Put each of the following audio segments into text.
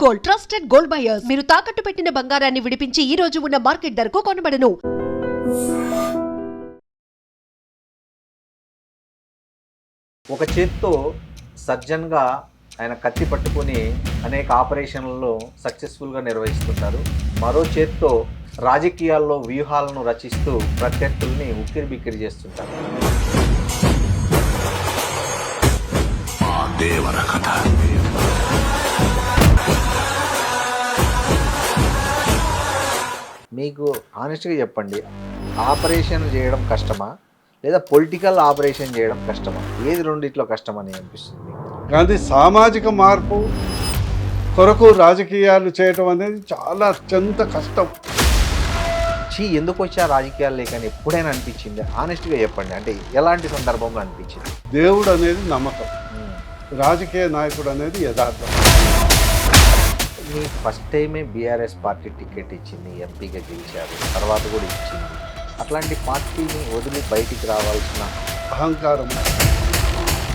Gold, trusted gold buyers. మీరు తాకట్టు పెట్టిన బంగారాన్ని విడిపించి ఈ రోజు ఉన్న మార్కెట్ ధరకు కొనబడను. ఒక చేత్తో సర్జన్గా ఆయన కత్తి పట్టుకొని అనేక ఆపరేషన్లలో సక్సెస్ఫుల్గా నిర్వహిస్తుంటారు. మరో చేత్తో రాజకీయాల్లో వ్యూహాలను రచిస్తూ ప్రత్యర్థుల్ని ఉక్కిరిబిక్కిరి చేస్తుంటారు. దేవర కథ. మీకు ఆనెస్ట్గా చెప్పండి, ఆపరేషన్ చేయడం కష్టమా లేదా పొలిటికల్ ఆపరేషన్ చేయడం కష్టమా? ఏది రెండిట్లో కష్టమని అనిపిస్తుంది? కానీ సామాజిక మార్పు కొరకు రాజకీయాలు చేయటం అనేది చాలా అత్యంత కష్టం. ఎందుకు వచ్చా రాజకీయాలు లేకని ఎప్పుడైనా అనిపించింది? ఆనెస్ట్గా చెప్పండి, అంటే ఎలాంటి సందర్భంలో అనిపించింది? దేవుడు అనేది నమ్మకం, రాజకీయ నాయకుడు అనేది యథార్థం. మీకు ఫస్ట్ టైమే బీఆర్ఎస్ పార్టీ టికెట్ ఇచ్చింది, ఎంపీగా గెలిచారు, తర్వాత కూడా ఇచ్చింది. అట్లాంటి పార్టీని వదిలి బయటికి రావాల్సిన అహంకారం,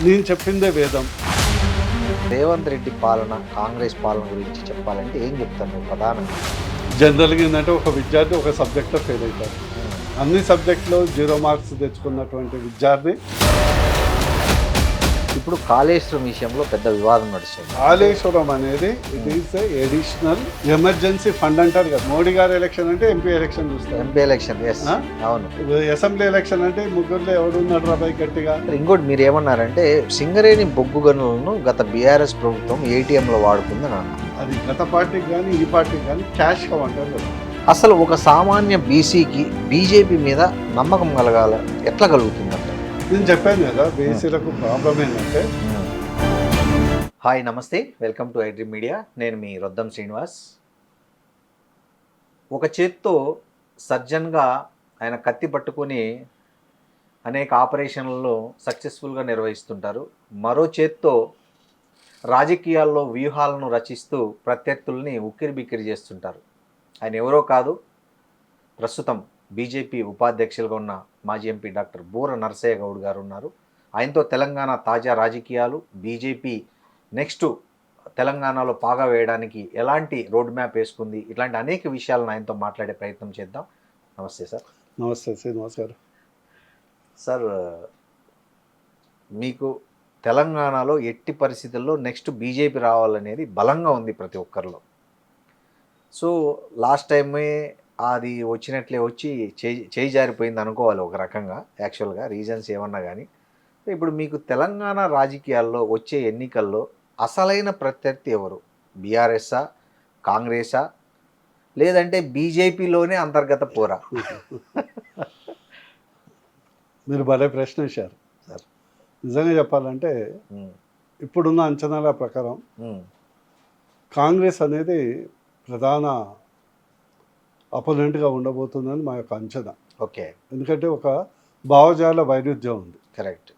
నేను చెప్పిందే వేదం. రేవంత్ రెడ్డి పాలన, కాంగ్రెస్ పాలన గురించి చెప్పాలంటే ఏం చెప్తాను నువ్వు ప్రధానంగా? జనరల్గా ఏంటంటే ఒక విద్యార్థి ఒక సబ్జెక్ట్లో ఫెయిల్ అవుతారు. అన్ని సబ్జెక్టులో 0 మార్క్స్ తెచ్చుకున్నటువంటి విద్యార్థి. ఇప్పుడు కాళేశ్వరం విషయంలో పెద్ద వివాదం నడుస్తుంది. కాళేశ్వరం అనేది it is additional emergency fund అంటారు కదా. మోడీ గారు ఎలక్షన్ అంటే ఎంపీ ఎలక్షన్ చూస్తారు. ఎంపీ ఎలక్షన్, అవును. అసెంబ్లీ ఎలక్షన్ అంటే ముగ్గురులో ఎవడున్నాడు రాబాయి గట్టిగా. ఇంకోటి మీరు ఏమన్నారంటే సింగరేణి బొగ్గు గనులను గత బీఆర్ఎస్ ప్రభుత్వం ఏటీఎంలో వాడుకుందని అన్నారు. అది గత పార్టీకి కానీ ఈ పార్టీకి కానీ క్యాష్ కవ్ అంటారు కదా. అసలు ఒక సామాన్య బీసీకి బీజేపీ మీద నమ్మకం కలగాల ఎట్లా కలుగుతుందంటే? నేను చెప్పాను కదా, బీసీలకు ప్రాబ్లం ఏంటంటే. హాయ్, నమస్తే, వెల్కమ్ టు ఐడ్రీమ్ మీడియా. నేను మీ రొద్దం శ్రీనివాస్. ఒక చేత్తో సర్జన్గా ఆయన కత్తి పట్టుకొని అనేక ఆపరేషన్లలో సక్సెస్ఫుల్గా నిర్వహిస్తుంటారు. మరో చేత్తో రాజకీయాల్లో వ్యూహాలను రచిస్తూ ప్రత్యర్థుల్ని ఉక్కిరిబిక్కిరి చేస్తుంటారు. ఆయన ఎవరో కాదు, ప్రస్తుతం బీజేపీ ఉపాధ్యక్షులుగా ఉన్న మాజీ ఎంపీ డాక్టర్ బూర నరసయ్య గౌడ్ గారు ఉన్నారు. ఆయనతో తెలంగాణ తాజా రాజకీయాలు, బీజేపీ నెక్స్ట్ తెలంగాణలో పాగా వేయడానికి ఎలాంటి రోడ్ మ్యాప్ వేసుకుంది, ఇట్లాంటి అనేక విషయాలను ఆయనతో మాట్లాడే ప్రయత్నం చేద్దాం. నమస్తే సార్. నమస్తే శ్రీనివాస్ గారు. సార్, మీకు తెలంగాణలో ఎట్టి పరిస్థితుల్లో నెక్స్ట్ బీజేపీ రావాలనేది బలంగా ఉంది ప్రతి ఒక్కరిలో. సో లాస్ట్ టైమే అది వచ్చినట్లే వచ్చి చేయి జారిపోయింది అనుకోవాలి ఒక రకంగా. యాక్చువల్గా రీజన్స్ ఏమన్నా కానీ ఇప్పుడు మీకు తెలంగాణ రాజకీయాల్లో వచ్చే ఎన్నికల్లో అసలైన ప్రత్యర్థి ఎవరు? బీఆర్ఎస్ఆ, కాంగ్రెసా, లేదంటే బీజేపీలోనే అంతర్గత పోరా? మీరు భలే ప్రశ్న వేశారు సార్. నిజంగా చెప్పాలంటే ఇప్పుడున్న అంచనాల ప్రకారం కాంగ్రెస్ అనేది ప్రధాన అపోనెంట్గా ఉండబోతుందని మా యొక్క అంచనా. ఓకే. ఎందుకంటే ఒక భావజాల వైరుధ్యం ఉంది. కరెక్ట్.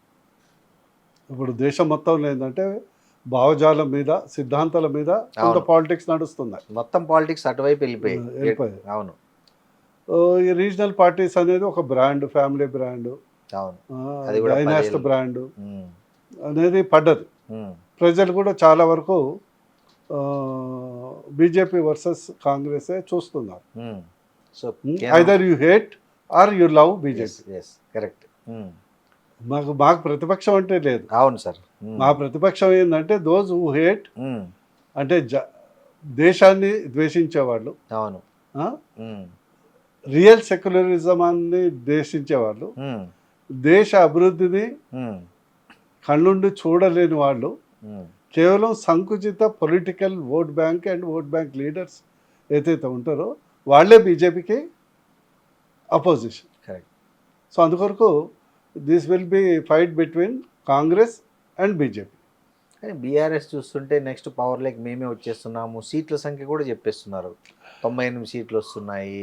ఇప్పుడు దేశం మొత్తంలో ఏంటంటే భావజాలం మీద, సిద్ధాంతాల మీద కొంత పాలిటిక్స్ నడుస్తున్నాయి. మొత్తం పాలిటిక్స్ అటువైపు వెళ్ళిపోయాయి. అవును. ఈ రీజనల్ పార్టీస్ అనేది ఒక బ్రాండ్, ఫ్యామిలీ బ్రాండ్, డైనాస్ట్ బ్రాండ్ అనేది పడ్డది. ప్రజలు కూడా చాలా వరకు బీజేపీ వర్సెస్ కాంగ్రెస్ చూస్తున్నారు. So either you hate or you love BJP. Correct. మాకు ప్రతిపక్షం అంటే లేదు. అవును సార్. మా ప్రతిపక్షం ఏంటంటే దోజ్ హూ హేట్, అంటే దేశాన్ని ద్వేషించేవాళ్ళు, అవును, రియల్ సెక్యులరిజమాన్ని ద్వేషించేవాళ్ళు, దేశ అభివృద్ధిని కళ్ళుండి చూడలేని వాళ్ళు, కేవలం సంకుచిత political vote bank and vote bank leaders ఏదైతే ఉంటారో వాళ్ళే బీజేపీకి అపోజిషన్. కరెక్ట్. సో అందుకొరకు this will be fight between Congress and BJP. కానీ బీఆర్ఎస్ చూస్తుంటే నెక్స్ట్ పవర్లోకి మేమే వచ్చేస్తున్నాము, సీట్ల సంఖ్య కూడా చెప్పేస్తున్నారు, 98 సీట్లు వస్తున్నాయి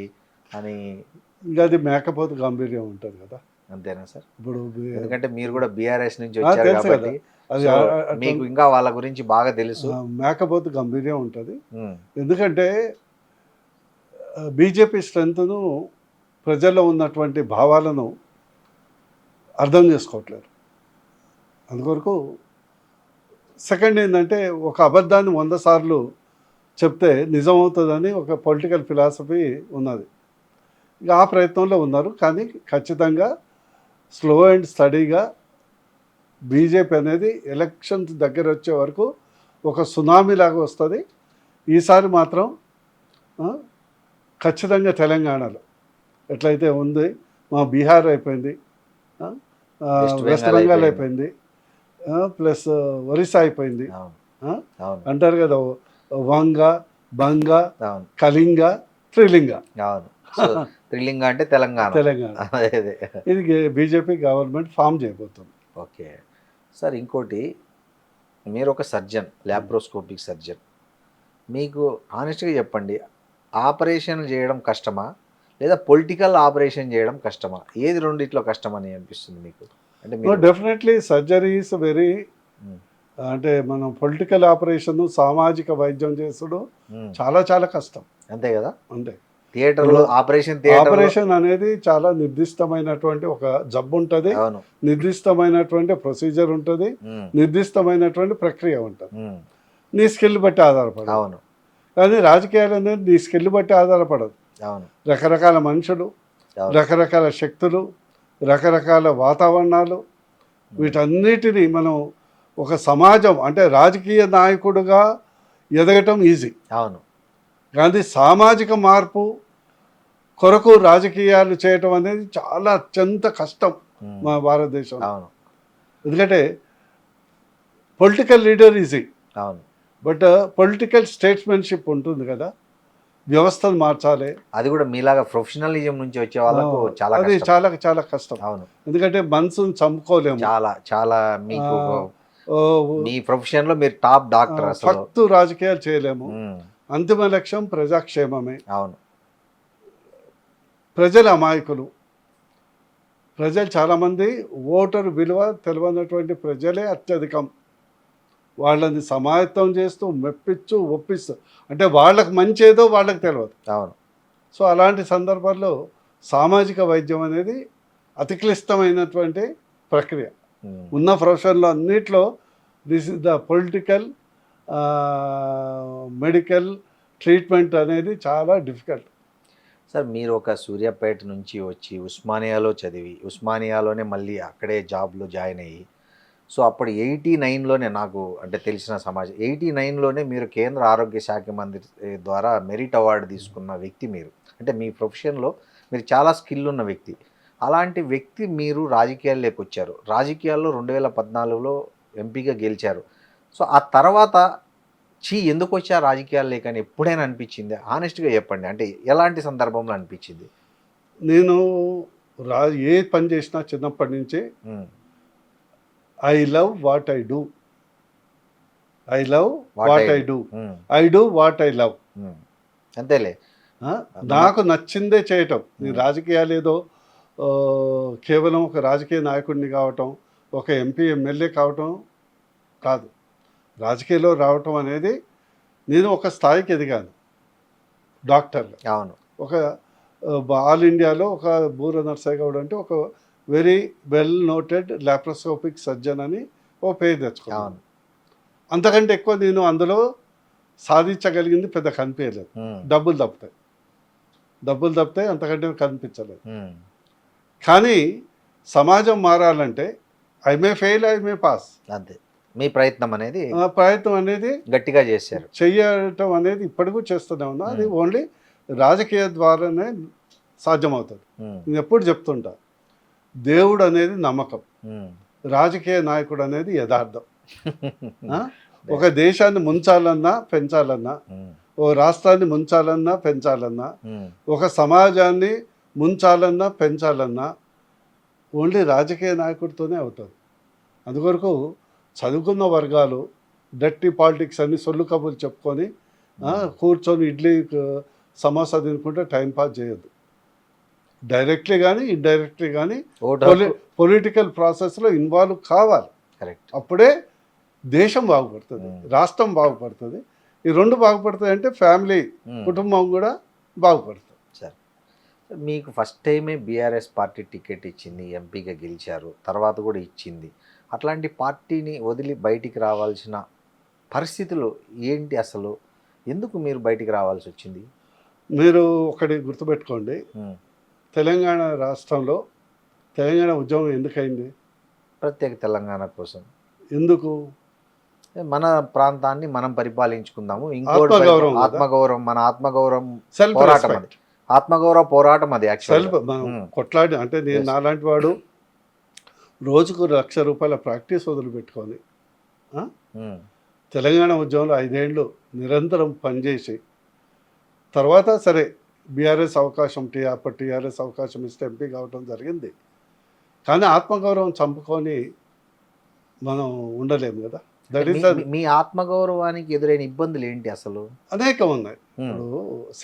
అని. ఇంకా అది మేకపోతే గాంభీర్యం ఉంటుంది కదా. అంతేనా సార్? ఇప్పుడు ఎందుకంటే మీరు కూడా బీఆర్ఎస్ నుంచి వచ్చారు కాబట్టి మీకు ఇంకా వాళ్ళ గురించి బాగా తెలుసు. మేకపోతే గంభీర్యం ఉంటుంది. ఎందుకంటే బీజేపీ స్ట్రెంగ్త్ను, ప్రజల్లో ఉన్నటువంటి భావాలను అర్థం చేసుకోవట్లేరు. అందుకొరకు సెకండ్ ఏంటంటే ఒక అబద్ధాన్ని 100 సార్లు చెప్తే నిజమవుతుందని ఒక పొలిటికల్ ఫిలాసఫీ ఉన్నది. ఇక ఆ ప్రయత్నంలో ఉన్నారు. కానీ ఖచ్చితంగా స్లో అండ్ స్టడీగా బీజేపీ అనేది ఎలక్షన్స్ దగ్గర వచ్చే వరకు ఒక సునామీ లాగా వస్తుంది. ఈసారి మాత్రం ఖచ్చితంగా తెలంగాణలో ఎట్లయితే ఉంది, మా బీహార్ అయిపోయింది, వెస్ట్ బెంగాల్ అయిపోయింది, ప్లస్ ఒరిస్సా అయిపోయింది. అంటారు కదా వంగ, బంగ, కళింగ, త్రిలింగ. త్రిలింగ అంటే తెలంగాణ. ఇది బీజేపీ గవర్నమెంట్ ఫామ్ చేయబోతుంది. ఓకే సార్, ఇంకోటి, మీరు ఒక సర్జన్, ల్యాప్రోస్కోపిక్ సర్జన్. మీకు ఆనెస్ట్గా చెప్పండి, ఆపరేషన్ చేయడం కష్టమా లేదా పొలిటికల్ ఆపరేషన్ చేయడం కష్టమా? ఏది రెండిట్లో కష్టమని అనిపిస్తుంది మీకు? అంటే డెఫినెట్లీ సర్జరీ ఈస్ వెరీ, అంటే మనం పొలిటికల్ ఆపరేషన్, సామాజిక వైద్యం చేసుడు చాలా చాలా కష్టం. అంతే కదా? అంతే. థియేటర్లో ఆపరేషన్ అనేది చాలా నిర్దిష్టమైనటువంటి ఒక జబ్బు ఉంటుంది, నిర్దిష్టమైనటువంటి ప్రొసీజర్ ఉంటుంది, నిర్దిష్టమైనటువంటి ప్రక్రియ ఉంటుంది. నీ స్కిల్ బట్టి ఆధారపడదు. అవును. కానీ రాజకీయాలు అనేది నీ స్కిల్ బట్టి ఆధారపడదు. అవును. రకరకాల మనుషులు, రకరకాల శక్తులు, రకరకాల వాతావరణాలు, వీటన్నిటినీ మనం ఒక సమాజం అంటే రాజకీయ నాయకుడుగా ఎదగటం ఈజీ. అవును. కానీ సామాజిక మార్పు కొరకు రాజకీయాలు చేయటం అనేది చాలా అత్యంత కష్టం మా భారతదేశంలో. అవును. ఎందుకంటే పొలిటికల్ లీడర్ ఈజీ. అవును. బట్ పొలిటికల్ స్టేట్స్మెన్షిప్ ఉంటుంది కదా, వ్యవస్థను మార్చాలి. అది కూడా మీలాగా ప్రొఫెషనలిజం నుంచి వచ్చే వాళ్ళకు చాలా అది చాలా చాలా కష్టం. అవును. ఎందుకంటే మనసును చంపుకోలేము. చాలా చాలా మీకు మీ ప్రొఫెషన్ లో మీరు టాప్ డాక్టర్. ఫక్తు రాజకీయాలు చేయలేము. అంతిమ లక్ష్యం ప్రజాక్షేమమే. అవును. ప్రజల అమాయకులు, ప్రజలు చాలామంది ఓటరు విలువ తెలియనటువంటి ప్రజలే అత్యధికం. వాళ్ళని సమాయత్తం చేస్తూ మెప్పించు ఒప్పిస్తూ, అంటే వాళ్ళకి మంచి ఏదో వాళ్ళకి తెలియదు. అవును. సో అలాంటి సందర్భాల్లో సామాజిక వైద్యం అనేది అతి క్లిష్టమైనటువంటి ప్రక్రియ. ఉన్న ప్రొఫెషన్లో అన్నిట్లో this is the political medical treatment అనేది చాలా డిఫికల్ట్. సార్, మీరు ఒక సూర్యాపేట నుంచి వచ్చి ఉస్మానియాలో చదివి, ఉస్మానియాలోనే మళ్ళీ అక్కడే జాబ్లో జాయిన్ అయ్యి, సో అప్పుడు 89లోనే నాకు అంటే తెలిసిన సమాజం 89లోనే మీరు కేంద్ర ఆరోగ్య శాఖ మంత్రి ద్వారా మెరిట్ అవార్డు తీసుకున్న వ్యక్తి మీరు. అంటే మీ ప్రొఫెషన్లో మీరు చాలా స్కిల్ ఉన్న వ్యక్తి. అలాంటి వ్యక్తి మీరు రాజకీయాల్లోకి వచ్చారు. రాజకీయాల్లో 2014లో ఎంపీగా గెలిచారు. సో ఆ తర్వాత ఎందుకు వచ్చా రాజకీయాల్లోకి అని ఎప్పుడైనా అనిపించింది? ఆనెస్ట్గా చెప్పండి. అంటే ఎలాంటి సందర్భంలో అనిపించింది? నేను ఏ పని చేసినా చిన్నప్పటి నుంచి I love what I do, I love what I do, I do what I love. అంతేలే. నాకు నచ్చిందే చేయటం. నేను రాజకీయాలు ఏదో కేవలం ఒక రాజకీయ నాయకుడిని కావటం, ఒక ఎంపీ ఎమ్మెల్యే కావటం కాదు. రాజకీయాల్లో రావటం అనేది, నేను ఒక స్థాయికి ఎదిగాను డాక్టర్లు. అవును. ఒక ఆల్ ఇండియాలో ఒక బూర నర్సయ్య గౌడ్ అంటే ఒక very well noted laparoscopic surgeon అని ఓ పేరు తెచ్చుకున్నాను. అంతకంటే ఎక్కువ నేను అందులో సాధించగలిగింది పెద్ద కనిపించలేదు. డబ్బులు తప్పుతాయి, అంతకంటే కనిపించలేదు. కానీ సమాజం మారాలంటే I may fail, I may pass. అంతే. మీ ప్రయత్నం అనేది గట్టిగా చేశారు. చెయ్యటం అనేది ఇప్పటికీ చేస్తూనే ఉన్నా. అది ఓన్లీ రాజకీయ ద్వారానే సాధ్యమవుతుంది. నేను ఎప్పుడు చెప్తుంటా, దేవుడు అనేది నమ్మకం, రాజకీయ నాయకుడు అనేది యథార్థం. ఒక దేశాన్ని ముంచాలన్నా పెంచాలన్నా, ఓ రాష్ట్రాన్ని ముంచాలన్నా పెంచాలన్నా, ఒక సమాజాన్ని ముంచాలన్నా పెంచాలన్నా ఓన్లీ రాజకీయ నాయకుడితోనే అవుతుంది. అందుకొరకు చదువుకున్న వర్గాలు డర్టీ పాలిటిక్స్ అని సొల్లు కబుర్లు చెప్పుకొని కూర్చొని ఇడ్లీ సమోసా తినుకుంటే టైంపాస్ చేయొద్దు. డైరెక్ట్లీ కానీ ఇండైరెక్ట్లీ కానీ పొలిటికల్ ప్రాసెస్లో ఇన్వాల్వ్ కావాలి. కరెక్ట్. అప్పుడే దేశం బాగుపడుతుంది, రాష్ట్రం బాగుపడుతుంది. ఈ రెండు బాగుపడుతుంది అంటే ఫ్యామిలీ, కుటుంబం కూడా బాగుపడుతుంది. సార్, మీకు ఫస్ట్ టైమే బీఆర్ఎస్ పార్టీ టికెట్ ఇచ్చింది, ఎంపీగా గెలిచారు, తర్వాత కూడా ఇచ్చింది. అట్లాంటి పార్టీని వదిలి బయటికి రావాల్సిన పరిస్థితులు ఏంటి అసలు? ఎందుకు మీరు బయటికి రావాల్సి వచ్చింది? మీరు ఒకటి గుర్తుపెట్టుకోండి, ఉమ్. తెలంగాణ రాష్ట్రంలో తెలంగాణ ఉద్యమం ఎందుకైంది? ప్రత్యేక తెలంగాణ కోసం, ఎందుకు? మన ప్రాంతాన్ని మనం పరిపాలించుకుందాము, ఆత్మగౌరవం కదా. ఆత్మగౌరవం, మన ఆత్మగౌరవం సెల్ఫ్ పోరాటం అది, రెస్పెక్ట్. ఆత్మగౌరవ పోరాటం అది సెల్ఫ్ యాక్చువల్గా. మనం కొట్లాడి అంటే నేను Yes. నాలాంటి వాడు రోజుకు ₹1,00,000 ప్రాక్టీస్ వదిలిపెట్టుకొని తెలంగాణ ఉద్యమంలో 5 ఏళ్ళు నిరంతరం పనిచేసి తర్వాత సరే బీఆర్ఎస్ అవకాశం అప్పటి టీఆర్ఎస్ అవకాశం ఇస్తే ఎంపీ కావటం జరిగింది. కానీ ఆత్మగౌరవం చంపుకొని మనం ఉండలేము కదా. దట్ ఈస్ మీ ఆత్మగౌరవానికి ఎదురైన ఇబ్బందులు ఏంటి అసలు? అనేకం ఉన్నాయి. ఇప్పుడు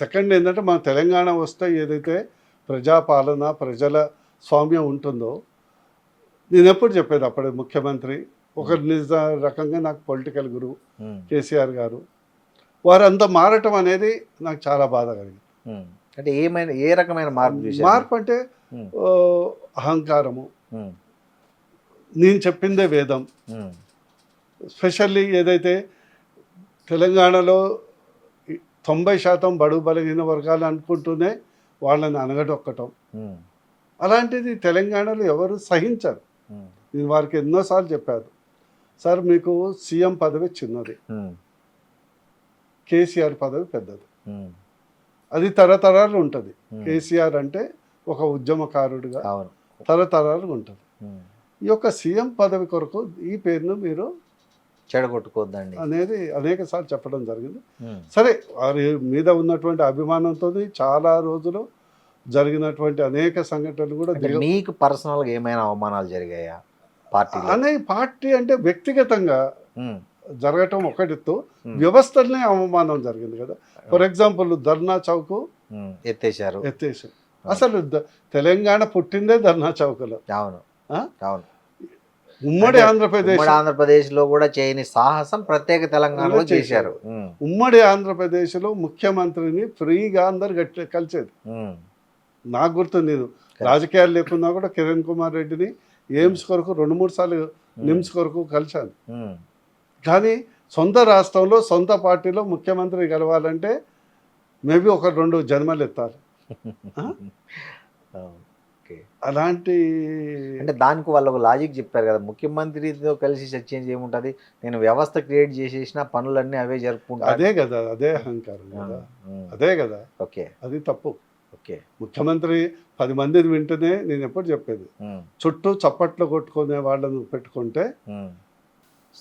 సెకండ్ ఏంటంటే మన తెలంగాణ వస్తే ఏదైతే ప్రజాపాలన ప్రజల స్వామ్యం ఉంటుందో, నేను ఎప్పుడు చెప్పేది అప్పుడు ముఖ్యమంత్రి ఒక రకంగా నాకు పొలిటికల్ గురువు కేసీఆర్ గారు, వారు అంత మారటం అనేది నాకు చాలా బాధ కలిగింది. అంటే ఏమైనా ఏ రకమైన మార్పు చూశారు? మార్పు అంటే అహంకారము, నేను చెప్పిందే వేదం. స్పెషల్లీ ఏదైతే తెలంగాణలో 90% బడుగు బలహీన వర్గాలు అనుకుంటూనే వాళ్ళని అనగడొక్కటం, అలాంటిది తెలంగాణలో ఎవరు సహించరు. నేను వారికి ఎన్నోసార్లు చెప్పాను, సార్ మీకు సీఎం పదవి చిన్నది, కేసీఆర్ పదవి పెద్దది, అది తరతరాలు ఉంటుంది. కేసీఆర్ అంటే ఒక ఉద్యమకారుడిగా తరతరాలు ఉంటుంది. ఈ యొక్క సీఎం పదవి కొరకు ఈ పేరును మీరు చెడగొట్టుకోవద్దండి అనేది అనేక సార్లు చెప్పడం జరిగింది. సరే వారి మీద ఉన్నటువంటి అభిమానంతో చాలా రోజులు జరిగినటువంటి అనేక సంఘటనలు కూడా మీకు పర్సనల్గా ఏమైనా అవమానాలు జరిగాయా పార్టీ? పార్టీ అంటే వ్యక్తిగతంగా జరగటం ఒకటితో వ్యవస్థలనే అవమానం జరిగింది కదా. ఫర్ ఎగ్జాంపుల్ ధర్నా చౌక్ ఎత్తేసారు. అసలు తెలంగాణ పుట్టిందే ధర్నా చౌక్లో. అవును అవును. ఉమ్మడి ఆంధ్రప్రదేశ్ లో కూడా చేయని సాహసం ప్రత్యేక తెలంగాణలో చేశారు. ఉమ్మడి ఆంధ్రప్రదేశ్లో ముఖ్యమంత్రిని ఫ్రీగా అందరు కలిసేది. నాకు గుర్తు, నేను రాజకీయాలు లేకున్నా కూడా కిరణ్ కుమార్ రెడ్డిని ఎయిమ్స్ కొరకు 2-3 సార్లు నిమ్స్ కొరకు కలిశాను. కానీ సొంత రాష్ట్రంలో సొంత పార్టీలో ముఖ్యమంత్రి గెలవాలంటే మేబీ 1-2 జన్మలు ఎత్తాలి. అలాంటి అంటే దానికి వాళ్ళు ఒక లాజిక్ చెప్పారు కదా, ముఖ్యమంత్రితో కలిసి చర్చించి ఏముంటుంది, నేను వ్యవస్థ క్రియేట్ చేసేసిన పనులన్నీ అవే జరుపుకుంటా. అదే కదా, అదే అహంకారం కదా, అదే కదా. ఓకే, అది తప్పు. ఓకే, ముఖ్యమంత్రి 10 మందిని వింటేనే నేను ఎప్పుడు చెప్పేది, చుట్టూ చప్పట్లు కొట్టుకునే వాళ్ళను పెట్టుకుంటే.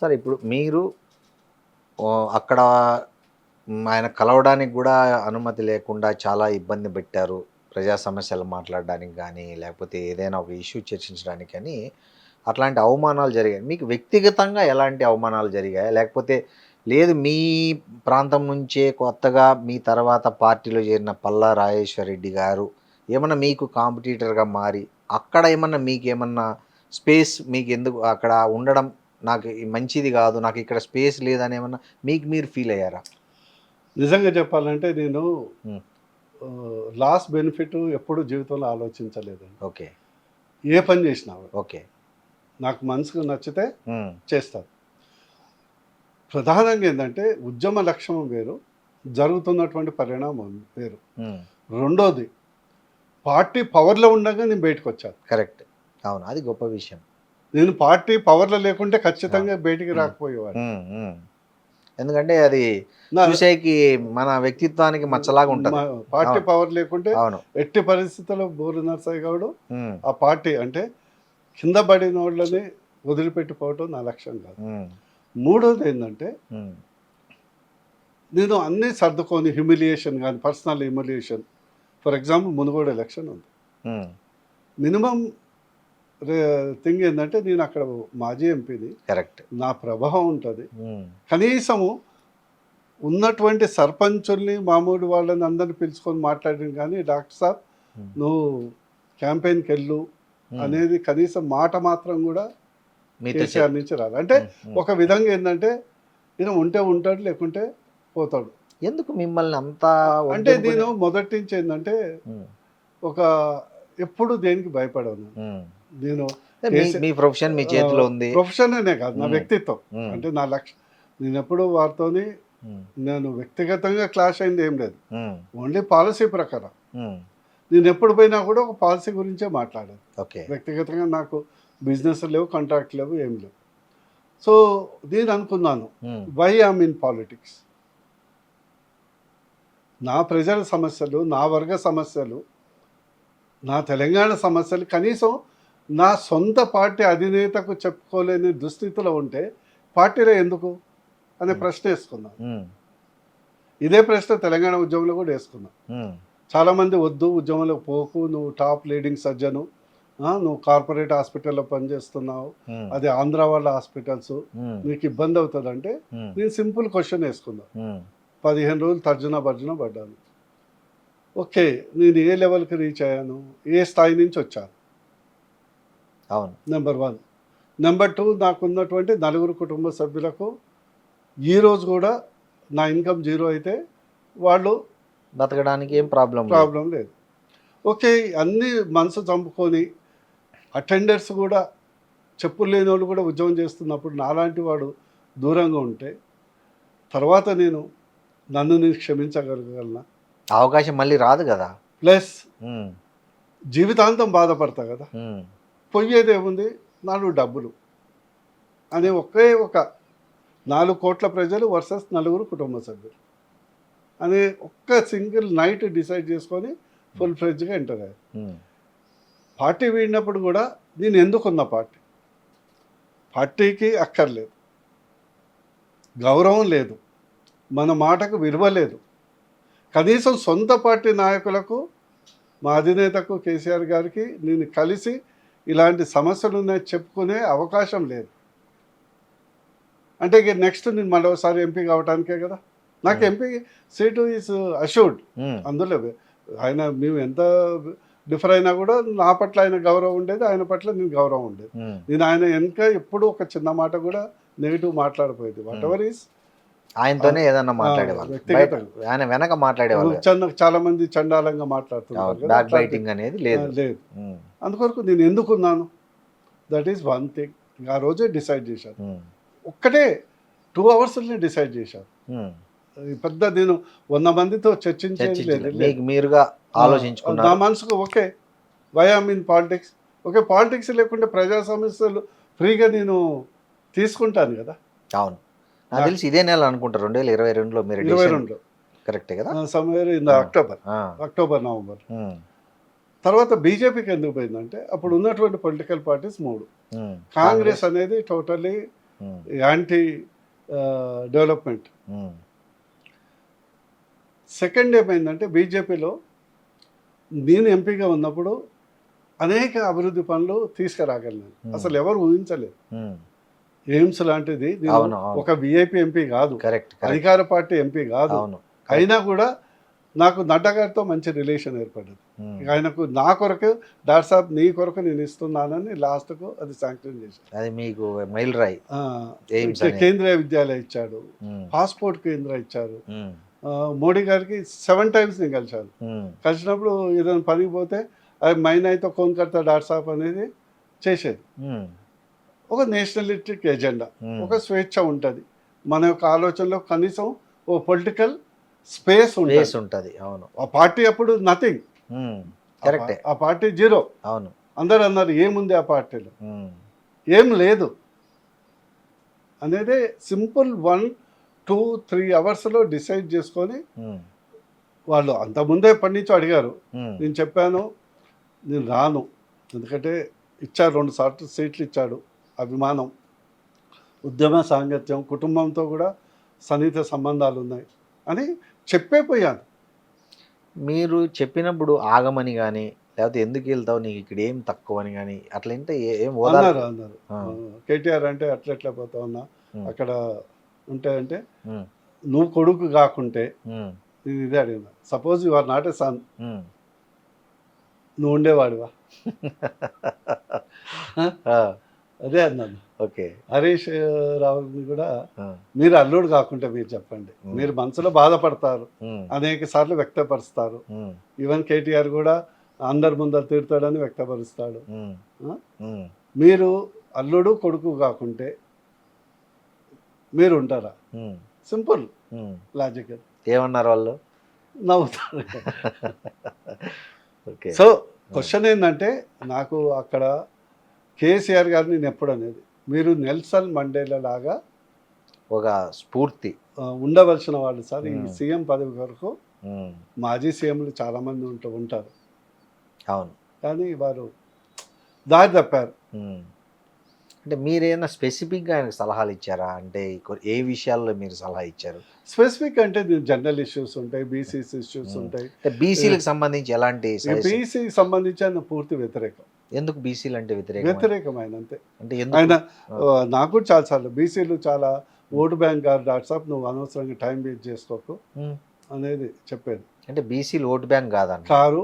సరే, ఇప్పుడు మీరు అక్కడ ఆయన కలవడానికి కూడా అనుమతి లేకుండా చాలా ఇబ్బంది పెట్టారు, ప్రజా సమస్యలు మాట్లాడడానికి కానీ లేకపోతే ఏదైనా ఒక ఇష్యూ చర్చించడానికి కానీ. అట్లాంటి అవమానాలు జరిగాయి మీకు వ్యక్తిగతంగా? ఎలాంటి అవమానాలు జరిగాయి? లేకపోతే లేదు మీ ప్రాంతం నుంచే కొత్తగా మీ తర్వాత పార్టీలో చేరిన పల్లా రాజేశ్వర్ రెడ్డి గారు ఏమన్నా మీకు కాంపిటీటర్గా మారి అక్కడ ఏమన్నా మీకు ఏమన్నా స్పేస్, మీకు ఎందుకు అక్కడ ఉండడం నాకు మంచిది కాదు, నాకు ఇక్కడ స్పేస్ లేదని ఏమన్నా మీకు మీరు ఫీల్ అయ్యారా? నిజంగా చెప్పాలంటే నేను లాస్ట్ బెనిఫిట్ ఎప్పుడు జీవితంలో ఆలోచించలేదండి. ఓకే, ఏ పని చేసినా ఓకే నాకు మనసుకు నచ్చితే చేస్తాను. ప్రధానంగా ఏంటంటే ఉద్యమ లక్ష్యం వేరు, జరుగుతున్నటువంటి పరిణామం వేరు. రెండోది, పార్టీ పవర్లో ఉండగా నేను బయటకు వచ్చాను. కరెక్ట్, అవును, అది గొప్ప విషయం. నేను పార్టీ పవర్లో లేకుంటే ఖచ్చితంగా బయటికి రాకపోయేవాడు. ఎందుకంటే అది చూసేకి మన వ్యక్తిత్వానికి మచ్చలాగా ఉంటుంది. పార్టీ పవర్ లేకుంటే ఎట్టి పరిస్థితుల్లో బోరు నరసయ్య గౌడ్ ఆ పార్టీ అంటే కింద పడిన వాళ్ళని వదిలిపెట్టిపోవటం నా లక్ష్యం కాదు. మూడోది ఏంటంటే నేను అన్నీ సర్దుకొని హ్యూమిలియేషన్ కానీ personal humiliation. For example Munugode election ఉంది, మినిమం థింగ్ ఏంటంటే నేను అక్కడ మాజీ ఎంపీని, కరెక్ట్, నా ప్రభావం ఉంటుంది. కనీసము ఉన్నటువంటి సర్పంచుల్ని మామూలు వాళ్ళని అందరిని పిలుచుకొని మాట్లాడిన కానీ డాక్టర్ సాబ్ నువ్వు క్యాంపెయిన్కి వెళ్ళు అనేది కనీసం మాట మాత్రం కూడా కేసీఆర్ నుంచి రాదు. అంటే ఒక విధంగా ఏంటంటే ఈయన ఉంటే ఉంటాడు, లేకుంటే పోతాడు. ఎందుకు మిమ్మల్ని అంత అంటే నేను మొదటి నుంచి ఏంటంటే ఒక ఎప్పుడు దేనికి భయపడను. నేను మీ ప్రొఫెషన్ మీ చేతిలో ఉంది. ప్రొఫెషన్ అనే కాదు, నా వ్యక్తిత్వం. అంటే నా లక్ష్యం, నేను ఎప్పుడు వారితోని నేను వ్యక్తిగతంగా క్లాష్ అయింది ఏం లేదు, ఉమ్, ఓన్లీ పాలసీ ప్రకారం. ఉమ్, నేను ఎప్పుడు పోయినా కూడా ఒక పాలసీ గురించే మాట్లాడాను. ఓకే. వ్యక్తిగతంగా నాకు బిజినెస్ లేవు, కాంట్రాక్ట్ లేవు, ఏం లేవు. సో నేను అనుకున్నాను, ఉమ్, వై ఐఎమ్ ఇన్ పాలిటిక్స్. నా ప్రజల సమస్యలు, నా వర్గ సమస్యలు, నా తెలంగాణ సమస్యలు కనీసం నా సొంత పార్టీ అధినేతకు చెప్పుకోలేని దుస్థితిలో ఉంటే పార్టీలో ఎందుకు అనే ప్రశ్న వేసుకున్నాను. ఉమ్, ఇదే ప్రశ్న తెలంగాణ ఉద్యమంలో కూడా వేసుకున్నాను. ఉమ్, చాలామంది వద్దు ఉద్యమంలోకి పోకు, నువ్వు టాప్ లీడింగ్ సర్జను, నువ్వు కార్పొరేట్ హాస్పిటల్లో పనిచేస్తున్నావు, ఉమ్, అది ఆంధ్ర వాళ్ళ హాస్పిటల్స్, ఉమ్, నీకు ఇబ్బంది అవుతుంది అంటే ఉమ్, నేను సింపుల్ క్వశ్చన్ వేసుకున్నాను. ఉమ్, 15 రోజులు తర్జన భర్జన పడ్డాను. ఓకే, నేను ఏ లెవెల్కి రీచ్ అయ్యాను, ఏ స్థాయి నుంచి వచ్చాను, అవును. నెంబర్ 1. నెంబర్ 2, నాకున్నటువంటి 4 కుటుంబ సభ్యులకు ఈరోజు కూడా నా ఇన్కమ్ 0 అయితే వాళ్ళు బతకడానికి ఏం ప్రాబ్లం ప్రాబ్లం లేదు. ఓకే, అన్నీ మనసు చంపుకొని అటెండర్స్ కూడా చెప్పులు లేని వాళ్ళు కూడా ఉద్యోగం చేస్తున్నప్పుడు నాలాంటి వాడు దూరంగా ఉంటే తర్వాత నన్ను నేను క్షమించగలగలనా? అవకాశం మళ్ళీ రాదు కదా. ప్లస్ ఉమ్, జీవితాంతం బాధపడతా కదా. ఉమ్, పోయేది ఏముంది, 4 డబ్బులు అనే ఒకే ఒక 4 కోట్ల ప్రజలు వర్సెస్ 4 కుటుంబ సభ్యులు అనే ఒక్క సింగిల్ నైట్ డిసైడ్ చేసుకొని ఫుల్ ఫ్లెడ్జ్గా ఎంటర్ అయ్యారు. ఉమ్, పార్టీ వీడినప్పుడు కూడా నేను ఎందుకున్న పార్టీకి అక్కర్లేదు, గౌరవం లేదు, మన మాటకు విలువ లేదు. కనీసం సొంత పార్టీ నాయకులకు, మా అధినేతకు కేసీఆర్ గారికి నేను కలిసి ఇలాంటి సమస్యలు ఉన్నాయి చెప్పుకునే అవకాశం లేదు. అంటే ఇక నెక్స్ట్ నేను మరోసారి ఎంపీ కావడానికే కదా. నాకు ఎంపీ సీటు ఈజ్ అష్యూర్డ్. ఉమ్, అందులో ఆయన మేము ఎంత డిఫర్ అయినా కూడా నా పట్ల ఆయన గౌరవం ఉండేది, ఆయన పట్ల నేను గౌరవం ఉండేది. ఉమ్, నేను ఆయన వెనుక ఎప్పుడు ఒక చిన్న మాట కూడా నెగిటివ్ మాట్లాడిపోయేది. వాట్ ఎవర్ ఈస్ ఆయనతోనే ఏదన్నా మాట్లాడేవాళ్ళు, వ్యక్తిగతంగా. బయట ఆయన వెనక మాట్లాడేవాళ్ళు. చాలా మంది చండాలంగా మాట్లాడుతున్నారు కదా, బ్యాక్ బైటింగ్ అనేది లేదు. లేదు. ఉమ్, అందుకొరకు నేను ఎందుకున్నాను, దట్ ఈస్ వన్ థింగ్. ఆ రోజే డిసైడ్ చేశాను. ఉమ్, ఒక్కటే 2 అవర్స్లోనే డిసైడ్ చేశాను. ఉమ్, పెద్ద నేను 100 మందితో చర్చించేది లేదు. మీకు మీరుగా ఆలోచించుకున్నారు. నా మనసుకు okay, why I'm in politics. Okay, politics లేకుంటే ప్రజా సమస్యలు ఫ్రీగా నేను తీసుకుంటాను కదా. అవును, నాకు తెలిసి ఇదే నెల అనుకుంటా 2022లో మీరు 22లో కరెక్టే కదా. Somewhere in October November. Um, తర్వాత బీజేపీకి ఎందుకు పోయిందంటే అప్పుడు ఉన్నటువంటి పొలిటికల్ పార్టీస్ 3. ఉమ్, కాంగ్రెస్ అనేది టోటలీ ఉమ్, యాంటీ డెవలప్మెంట్. ఉమ్, సెకండ్ ఏమైందంటే బీజేపీలో నేను ఎంపీగా ఉన్నప్పుడు అనేక అభివృద్ధి పనులు తీసుకురాగలను. అసలు ఎవరు ఊహించలేదు. ఉమ్, ఎయిమ్స్ లాంటిది అవును, అవును. ఒక విఐపి ఎంపీ కాదు, కరెక్ట్, కరెక్ట్. అధికార పార్టీ ఎంపీ కాదు. అవును, అయినా కూడా నాకు నడ్డా గారితో మంచి రిలేషన్ ఏర్పడ్డది. ఉమ్, ఆయనకు నా కొరకు డాక్టర్ సాబ్ నీ కొరకు నేను ఇస్తున్నానని లాస్ట్కు అది శాంక్షన్ చేశాను. అది మీకు మైల్ రాయి. ఎయిమ్స్ అనేది. కేంద్రీయ విద్యాలయ ఇచ్చాడు, ఉమ్, పాస్పోర్ట్ కేంద్ర ఇచ్చారు. ఉమ్, మోడీ గారికి 7 times నేను కలిశాను. ఉమ్, కలిసినప్పుడు ఏదైనా పనికి పోతే అది మైన్ అయితే కోన్ కడతా డాక్టర్ సాబ్ అనేది చేసేది. ఉమ్, ఒక నేషనలిస్టిక్ ఎజెండా, ఉమ్, ఒక స్వేచ్ఛ ఉంటుంది. మన యొక్క ఆలోచనలో కనీసం ఓ పొలిటికల్ స్పేస్ ఉంటుంది. అవును, ఆ పార్టీ అప్పుడు నథింగ్, ఉమ్, కరెక్టే. ఆ పార్టీ 0. అవును, అందరు అన్నారు ఏముంది ఆ పార్టీలో, ఉమ్, ఏం లేదు అనేది సింపుల్ 1, 2, 3 అవర్స్లో డిసైడ్ చేసుకొని ఉమ్, వాళ్ళు అంతకుముందే ఎప్పటి నుంచో అడిగారు. ఉమ్, నేను చెప్పాను నేను రాను, ఎందుకంటే ఇచ్చారు 2 సార్లు సీట్లు ఇచ్చాడు. అభిమానం, ఉద్యమ సాంగత్యం, కుటుంబంతో కూడా సన్నిహిత సంబంధాలు ఉన్నాయి అని చెప్పేపోయాను. మీరు చెప్పినప్పుడు ఆగమని కానీ లేకపోతే ఎందుకు వెళ్తావు నీకు ఇక్కడ ఏం తక్కువ అని కానీ అట్లా ఇంత ఏం అన్నారు ఆ. కేటీఆర్ అంటే అట్లా పోతా ఉన్నా ఉమ్, అక్కడ ఉంటాయంటే ఉమ్, నువ్వు కొడుకు కాకుంటే ఉమ్, నేను ఇదే అడిగిన. Suppose you are not a son, um. నువ్వు ఉండేవాడివా? ఆ, అదే అన్నాను. ఓకే. హరీష్ రావుని కూడా ఆ, మీరు అల్లుడు కాకుంటే మీరు చెప్పండి, మీరు మనసులో బాధపడతారు, ఉమ్, అనేక సార్లు వ్యక్తపరుస్తారు. ఉమ్, ఈవెన్ కేటీఆర్ కూడా అందరి ముందర తిడతాడని వ్యక్తపరుస్తాడు. ఉమ్, ఉమ్, మీరు అల్లుడు కొడుకు కాకుంటే మీరు ఉంటారా? ఉమ్. సింపుల్. లాజికల్. ఏమన్నారు వాళ్ళు? నవ్వుతారు. ఓకే. సో క్వశ్చన్ ఏంటంటే, నాకు అక్కడ కేసీఆర్ గారిని నేను ఎప్పుడు అనేది, మీరు నెల్సన్ మండేలా లాగా ఒక స్ఫూర్తి ఉండవలసిన వాళ్ళు సార్. ఈ Hmm. సీఎం పదవి వరకు మాజీ సీఎంలు చాలామంది ఉంటారు, అవును. కానీ వారు దారి తప్పారు. అంటే మీరేమైనా స్పెసిఫిక్గా ఆయనకు సలహాలు ఇచ్చారా? అంటే ఏ విషయాల్లో మీరు సలహా ఇచ్చారు? స్పెసిఫిక్ అంటే జనరల్ ఇష్యూస్ ఉంటాయి, బీసీసీ ఇష్యూస్ ఉంటాయి. అంటే బీసీలకు సంబంధించి ఎలాంటి బీసీకి సంబంధించి ఆయన పూర్తి వ్యతిరేకం. ఎందుకు బీసీలు అంటే వ్యతిరేకం ఆయన అంతే. అంటే ఆయన నాకు కూడా చాలాసార్లు బీసీలు చాలా ఓటు బ్యాంక్ గారు డాట్సాప్, నువ్వు అనవసరంగా టైం వేస్ట్ చేసుకోకు అనేది చెప్పేది. అంటే బీసీలు ఓటు బ్యాంక్ కాదండి. కారు,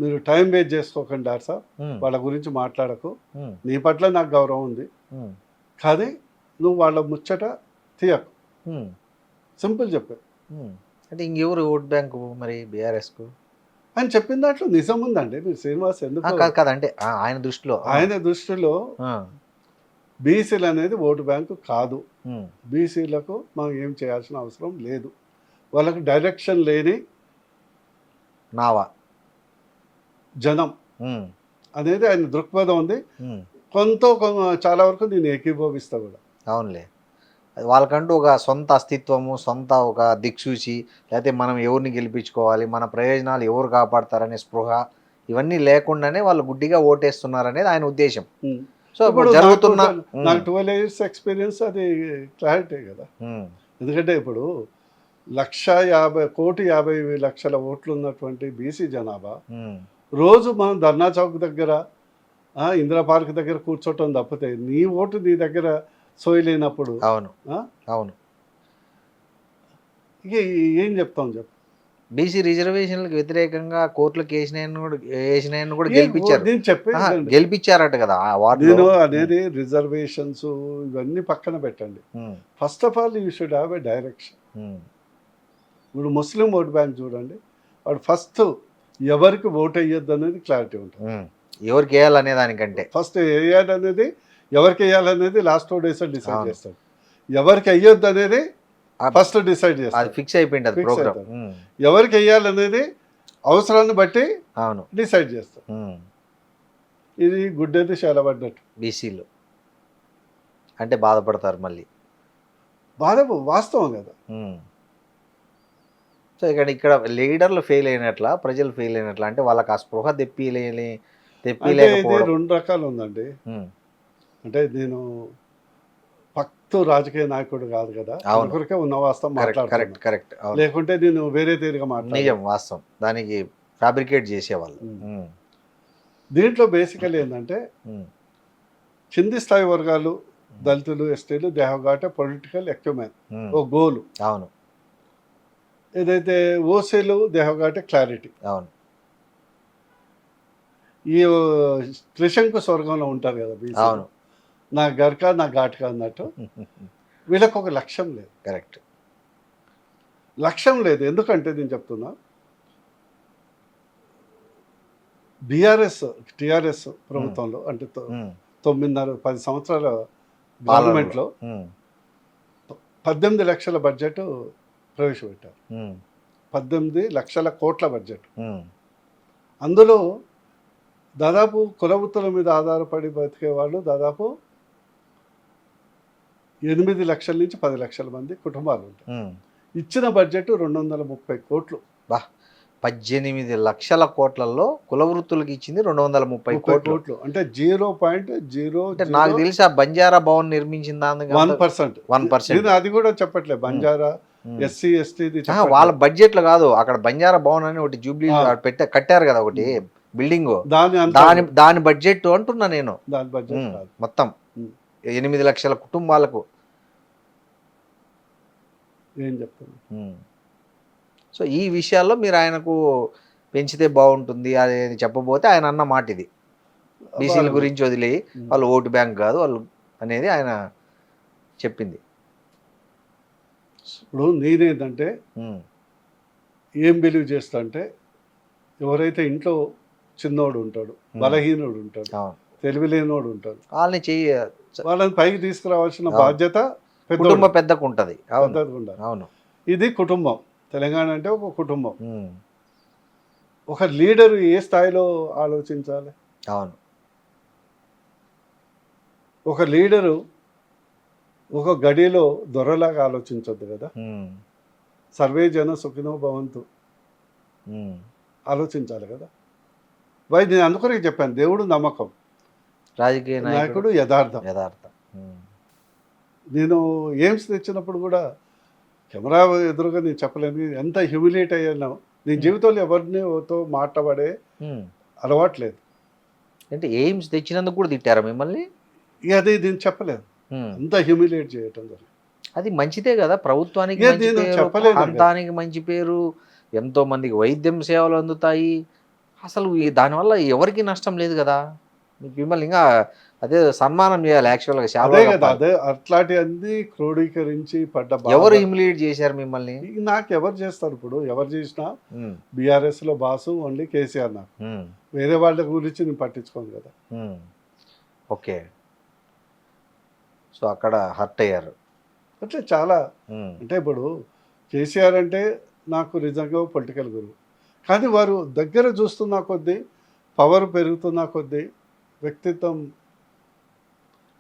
మీరు టైం వేస్ట్ చేసుకోకండి డాట్సాప్, వాళ్ళ గురించి మాట్లాడకు, నీ పట్ల నాకు గౌరవం ఉంది, కానీ నువ్వు వాళ్ళ ముచ్చట తీయకు, సింపుల్ చెప్పారు. అంటే ఇంకెవరు ఓట్ బ్యాంకు మరి బీఆర్ఎస్కు ఆయన చెప్పిన దాంట్లో నిజం ఉందండి. మీరు శ్రీనివాస్ ఎందుకు కాదంటే ఆయన దృష్టిలో బీసీలు అనేది ఓటు బ్యాంకు కాదు. బీసీలకు మనం ఏం చేయాల్సిన అవసరం లేదు. వాళ్ళకు డైరెక్షన్ లేని నావా జనం అనేది ఆయన దృక్పథం ఉంది. చాలా వరకు నేను ఏకీభవిస్తా కూడా. అవునులే, వాళ్ళకంటూ ఒక సొంత అస్తిత్వము, సొంత ఒక దిక్సూచి, లేకపోతే మనం ఎవరిని గెలిపించుకోవాలి, మన ప్రయోజనాలు ఎవరు కాపాడతారనే స్పృహ, ఇవన్నీ లేకుండానే వాళ్ళు గుడ్డిగా ఓటేస్తున్నారనేది ఆయన ఉద్దేశం. సో ఇప్పుడు జరుగుతున్న నాకు 12 years ఎక్స్పీరియన్స్, అది క్లారిటీ కదా. ఎందుకంటే ఇప్పుడు 1,50,50,00,000 ఓట్లు ఉన్నటువంటి బీసీ జనాభా రోజు మనం ధర్నా చౌక్ దగ్గర, ఇందిరా పార్క్ దగ్గర కూర్చోటం తప్పితే నీ ఓటు నీ దగ్గర సోయలేనప్పుడు అవును ఇక ఏం చెప్తాం చెప్పు. బీసీ రిజర్వేషన్లకు వ్యతిరేకంగా కోర్టులకు వేసినాయని కూడా గెలిపించారు. నేను చెప్పేది గెలిపించారట కదా. నేను అనేది రిజర్వేషన్స్ ఇవన్నీ పక్కన పెట్టండి. First of all you should have a direction. ఇప్పుడు ముస్లిం ఓట్ బ్యాంక్ చూడండి, వాడు ఫస్ట్ ఎవరికి ఓట్ వేయొద్దు అనేది క్లారిటీ ఉంటుంది. ఎవరికి వేయాలనే దానికంటే ఫస్ట్ వేయాలనేది, ఎవరికి వేయాలనేది లాస్ట్ 2 days డిసైడ్ చేస్తాడు. ఎవరికి వేయొద్దు అనేది ఫస్ట్ డిసైడ్ చేస్తాడు, ఫిక్స్ అయిపోయింది అది ప్రోగ్రామ్. ఎవరికి వేయాలనేది అవసరాన్ని బట్టి డిసైడ్ చేస్తాడు. ఇది గుడ్డేది చాలా పడ్డట్టు. బీసీలు అంటే బాధపడతారు మళ్ళీ. వాస్తవం కదా. సో ఇక్కడ లీడర్లు ఫెయిల్ అయినట్లా, ప్రజలు ఫెయిల్ అయినట్లా, అంటే వాళ్ళకి ఆ స్పృహ తెప్పిలేకపోవడం. 2 రకాలు ఉందండి. అంటే నేను పక్తు రాజకీయ నాయకుడు కాదు కదా, ఒకరికే ఉన్న వాస్తవం మాట్లాడుతున్నాను. కరెక్ట్. లేకుంటే నేను వేరే తీరుగా మాట్లాడు. నిజం, వాస్తవం. దానికి ఫ్యాబ్రికేట్ చేసేవాళ్ళు. దీంట్లో బేసికల్ ఏంటంటే, కింది స్థాయి వర్గాలు, దళితులు, ఎస్టీలు, they have got a political equipment, ఓ గోలు. అవును. ఏదైతే ఓసీలు, they have got a clarity. అవును. ఈ త్రిశంకు స్వర్గంలో ఉంటారు కదా బీసీ, అవును, నా గర్కా నా ఘాట్కా అన్నట్టు. వీళ్ళకు ఒక లక్ష్యం లేదు. కరెక్ట్, లక్ష్యం లేదు. ఎందుకంటే నేను చెప్తున్నా, టిఆర్ఎస్ ప్రభుత్వంలో అంటే 9.5-10 సంవత్సరాల గవర్నమెంట్లో 18 లక్షల బడ్జెట్ ప్రవేశపెట్టారు. 18 లక్షల కోట్ల బడ్జెట్. అందులో దాదాపు కుల వృత్తుల మీద ఆధారపడి బతికే వాళ్ళు దాదాపు 8 లక్షల నుంచి 10 లక్షల మంది కుటుంబాలు ఉంటాయి. ఇచ్చిన బడ్జెట్ 230 కోట్లు. 18 లక్షల కోట్లలో కుల వృత్తులకు ఇచ్చింది 230 కోట్లు. అంటే 0.0. నాకు తెలిసి ఆ బంజారా భవన్ నిర్మించిన దానికి 1%. అది కూడా చెప్పట్లేదు. బంజారా, ఎస్సీ, ఎస్టీ వాళ్ళ బడ్జెట్ లో కాదు. అక్కడ బంజారా భవన్ అని ఒకటి జూబ్లీ కట్టారు కదా, ఒకటి బిల్డింగ్, దాని బడ్జెట్ అంటున్నా నేను. దాని బడ్జెట్ మొత్తం 8 లక్షల కుటుంబాలకు ఏం చెప్తున్నా. సో ఈ విషయాల్లో మీరు ఆయనకు పెంచితే బాగుంటుంది అనేది చెప్పబోతే ఆయన అన్న మాట ఇది. బీసీల గురించి వదిలి వాళ్ళు ఓటు బ్యాంక్ కాదు వాళ్ళు అనేది ఆయన చెప్పింది. ఇప్పుడు నేనేంటంటే ఏం బిలీవ్ చేస్తా అంటే, ఎవరైతే ఇంట్లో చిన్నోడు ఉంటాడు, బలహీనుడు ఉంటాడు, తెలివి లేనోడు ఉంటాడు, వాళ్ళని పైకి తీసుకురావాల్సిన బాధ్యత కుటుంబ పెద్దకు ఉంటుంది. ఉండాలి. అవును. ఇది కుటుంబం. తెలంగాణ అంటే ఒక కుటుంబం. ఉమ్. ఒక లీడరు ఏ స్థాయిలో ఆలోచించాలి? అవును. ఒక లీడరు ఒక గడిలో దొరలాగా ఆలోచించొద్దు కదా. ఉమ్. సర్వే జన సుఖినో భవంతు ఉమ్. ఆలోచించాలి కదా. నేను అందుకనే చెప్పాను, దేవుడు నమ్మకం, రాజకీయ నాయకుడు నాయకుడు యథార్థం. యథార్థం. ఉమ్. నేను ఎయిమ్స్ తెచ్చినప్పుడు కూడా కెమెరా ఎదురుగా నేను చెప్పలేను ఎంత హ్యూమిలేట్ అయ్యాను. నీ జీవితంలో ఎవరినితో మాట్లాడే ఉమ్. అలవాట్లేదు. అంటే ఎయిమ్స్ తెచ్చినందుకు కూడా తిట్టారా మిమ్మల్ని? ఇక అది నేను చెప్పలేదు, ఉమ్. అంత హ్యూమిలేట్ చేయటం జరిగింది. అది మంచిదే కదా, ప్రభుత్వానికి ఏ, మంచి నేను పేరు, చెప్పలేదు ప్రాంతానికి మంచి పేరు, ఎంతో మందికి వైద్యం సేవలు అందుతాయి. అసలు దానివల్ల ఎవరికి నష్టం లేదు కదా. మిమ్మల్ని ఇంకా అదే సన్మానం చేయాలి యాక్చువల్గా. అదే శాలువా కదా, కప్పాలి. అదే అట్లాంటి అన్ని క్రోడీకరించి పడ్డ ఎవరు హ్యూమిలియేట్ చేశారు మిమ్మల్ని? నాకు ఎవరు చేస్తారు? ఇప్పుడు ఎవరు చేసినా ఉమ్. బీఆర్ఎస్లో బాసు ఓన్లీ కేసీఆర్. నాకు ఉమ్. వేరే వాళ్ళ గురించి నేను పట్టించుకోను కదా. ఉమ్. ఓకే. సో అక్కడ హర్ట్ అయ్యారు. అట్లా చాలా. ఉమ్. అంటే ఇప్పుడు కేసీఆర్ అంటే నాకు నిజంగా పొలిటికల్ గురువు, కానీ వారు దగ్గర చూస్తున్న కొద్దీ, పవర్ పెరుగుతున్న కొద్దీ వ్యక్తిత్వం,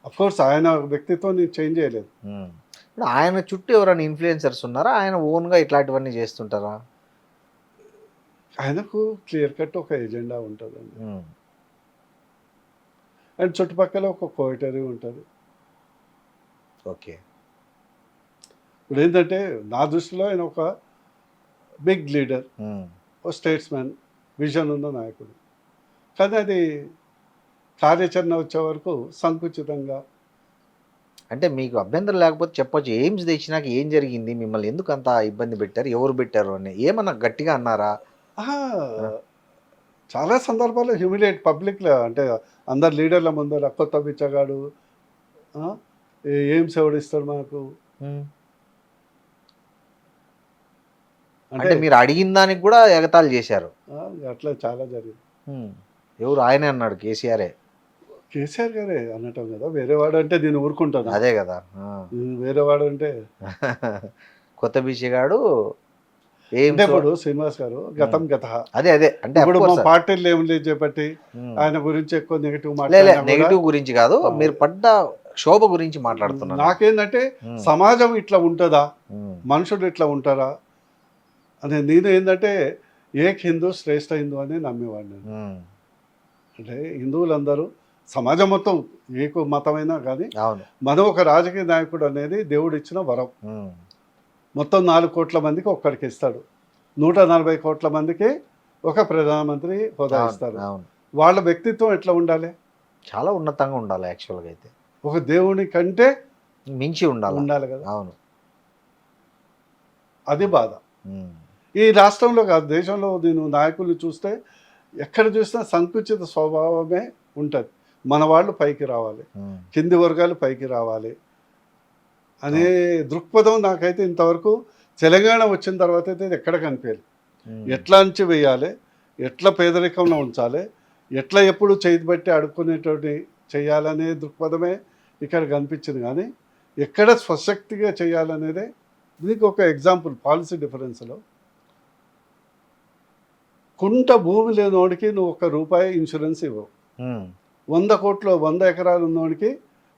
అఫ్కోర్స్ ఆయన వ్యక్తిత్వం నేను చేంజ్ చేయలేదు. ఉమ్. ఇప్పుడు ఆయన చుట్టూ ఎవరైనా ఇన్ఫ్లుయెన్సర్స్ ఉన్నారా? ఆయన ఓన్గా ఇట్లాంటివన్నీ చేస్తుంటారా? ఆయనకు క్లియర్ కట్ ఒక ఎజెండా ఉంటుందండి. ఉమ్. అండ్ చుట్టుపక్కల ఒక కోయిటరీ ఉంటుంది. ఓకే. ఇప్పుడు ఏంటంటే నా దృష్టిలో ఆయన ఒక బిగ్ లీడర్, ఉమ్. ఓ స్టేట్స్మెన్, విజన్ ఉన్న నాయకుడు. కానీ అది కార్యాచరణ వచ్చే వరకు సంకుచితంగా. అంటే మీకు అభ్యంతరం లేకపోతే చెప్పొచ్చు, ఎయిమ్స్ తెచ్చినాక ఏం జరిగింది, మిమ్మల్ని ఎందుకు అంత ఇబ్బంది పెట్టారు, ఎవరు పెట్టారు అని ఏమన్నా గట్టిగా అన్నారా? ఆహా, చాలా సందర్భాల్లో హ్యూమిలేట్ పబ్లిక్లో, అంటే అందరు లీడర్ల ముందర కొత్త బిచ్చగాడు, ఏం సేవడిస్తాడు మనకు ఉమ్. అంటే అంటే మీరు అడిగిన దానికి కూడా ఎగతాళి చేశారు. అట్లా చాలా జరిగింది. ఉమ్. ఎవరు? ఆయనే అన్నాడు, కేసీఆరే. కేసీఆర్ గారే అనటం కదా, వేరేవాడు అంటే నేను ఊరుకుంటాను. అదే కదా. ఆ. వేరేవాడు అంటే కొత్త బిచ్చగాడు అంటే ఎయిమ్స్. ఇప్పుడు శ్రీనివాస్ గారు గతం గత. అదే అదే అంటే ఇప్పుడు of మా course. పార్టీలు ఏం లేదు చెప్పట్టి ఉమ్. ఆయన గురించి ఎక్కువ నెగిటివ్ లే మాట్లాడినా కూడా నెగిటివ్ గురించి కాదు, మీరు పడ్డ శోభ గురించి మాట్లాడుతున్నాను. నాకేంటంటే ఉమ్. సమాజం ఇట్లా ఉంటుందా, ఉమ్. మనుషులు ఇట్లా ఉంటారా అని. నేను ఏంటంటే ఏక్ హిందూ శ్రేష్ఠ హిందూ అని నమ్మేవాడిని. ఉమ్. అంటే హిందువులందరూ సమాజం మొత్తం ఏ మతమైనా కానీ అవును. మనం ఒక రాజకీయ నాయకుడు అనేది దేవుడు ఇచ్చిన వరం. ఉమ్. మొత్తం 4 కోట్ల మందికి ఒక్కడికి ఇస్తాడు, 140 కోట్ల మందికి ఒక ప్రధానమంత్రి హోదా అవును. ఇస్తారు. అవును. వాళ్ళ వ్యక్తిత్వం ఎట్లా ఉండాలి? చాలా ఉన్నతంగా ఉండాలి యాక్చువల్గా అయితే, ఒక దేవుని కంటే మించి ఉండాలి. ఉండాలి కదా. అవును. అది బాధ. ఉమ్. ఈ రాష్ట్రంలో కాదు, దేశంలో నేను నాయకులు చూస్తే ఎక్కడ చూసినా సంకుచిత స్వభావమే ఉంటుంది. మన వాళ్ళు పైకి రావాలి, ఉమ్. కింది వర్గాలు పైకి రావాలి అనే దృక్పథం నాకైతే ఇంతవరకు తెలంగాణ వచ్చిన తర్వాత అయితే ఎక్కడ కనిపించలేదు. ఉమ్. ఎట్లా అంచి వేయాలి, ఎట్లా పేదరికంలో ఉంచాలి, ఎట్లా ఎప్పుడు చేతి బట్టి అడుక్కునేటువంటి చేయాలనే దృక్పథమే ఇక్కడ కనిపించింది. కానీ ఎక్కడ స్వశక్తిగా చేయాలనేదే. దీనికి ఒక ఎగ్జాంపుల్ పాలసీ డిఫరెన్స్లో, కుంట భూమి లేనివాడికి నువ్వు ₹1 ఇన్సూరెన్స్ ఇవ్వవు. ఉమ్. 100 ఎకరాలు ఉన్నవాడికి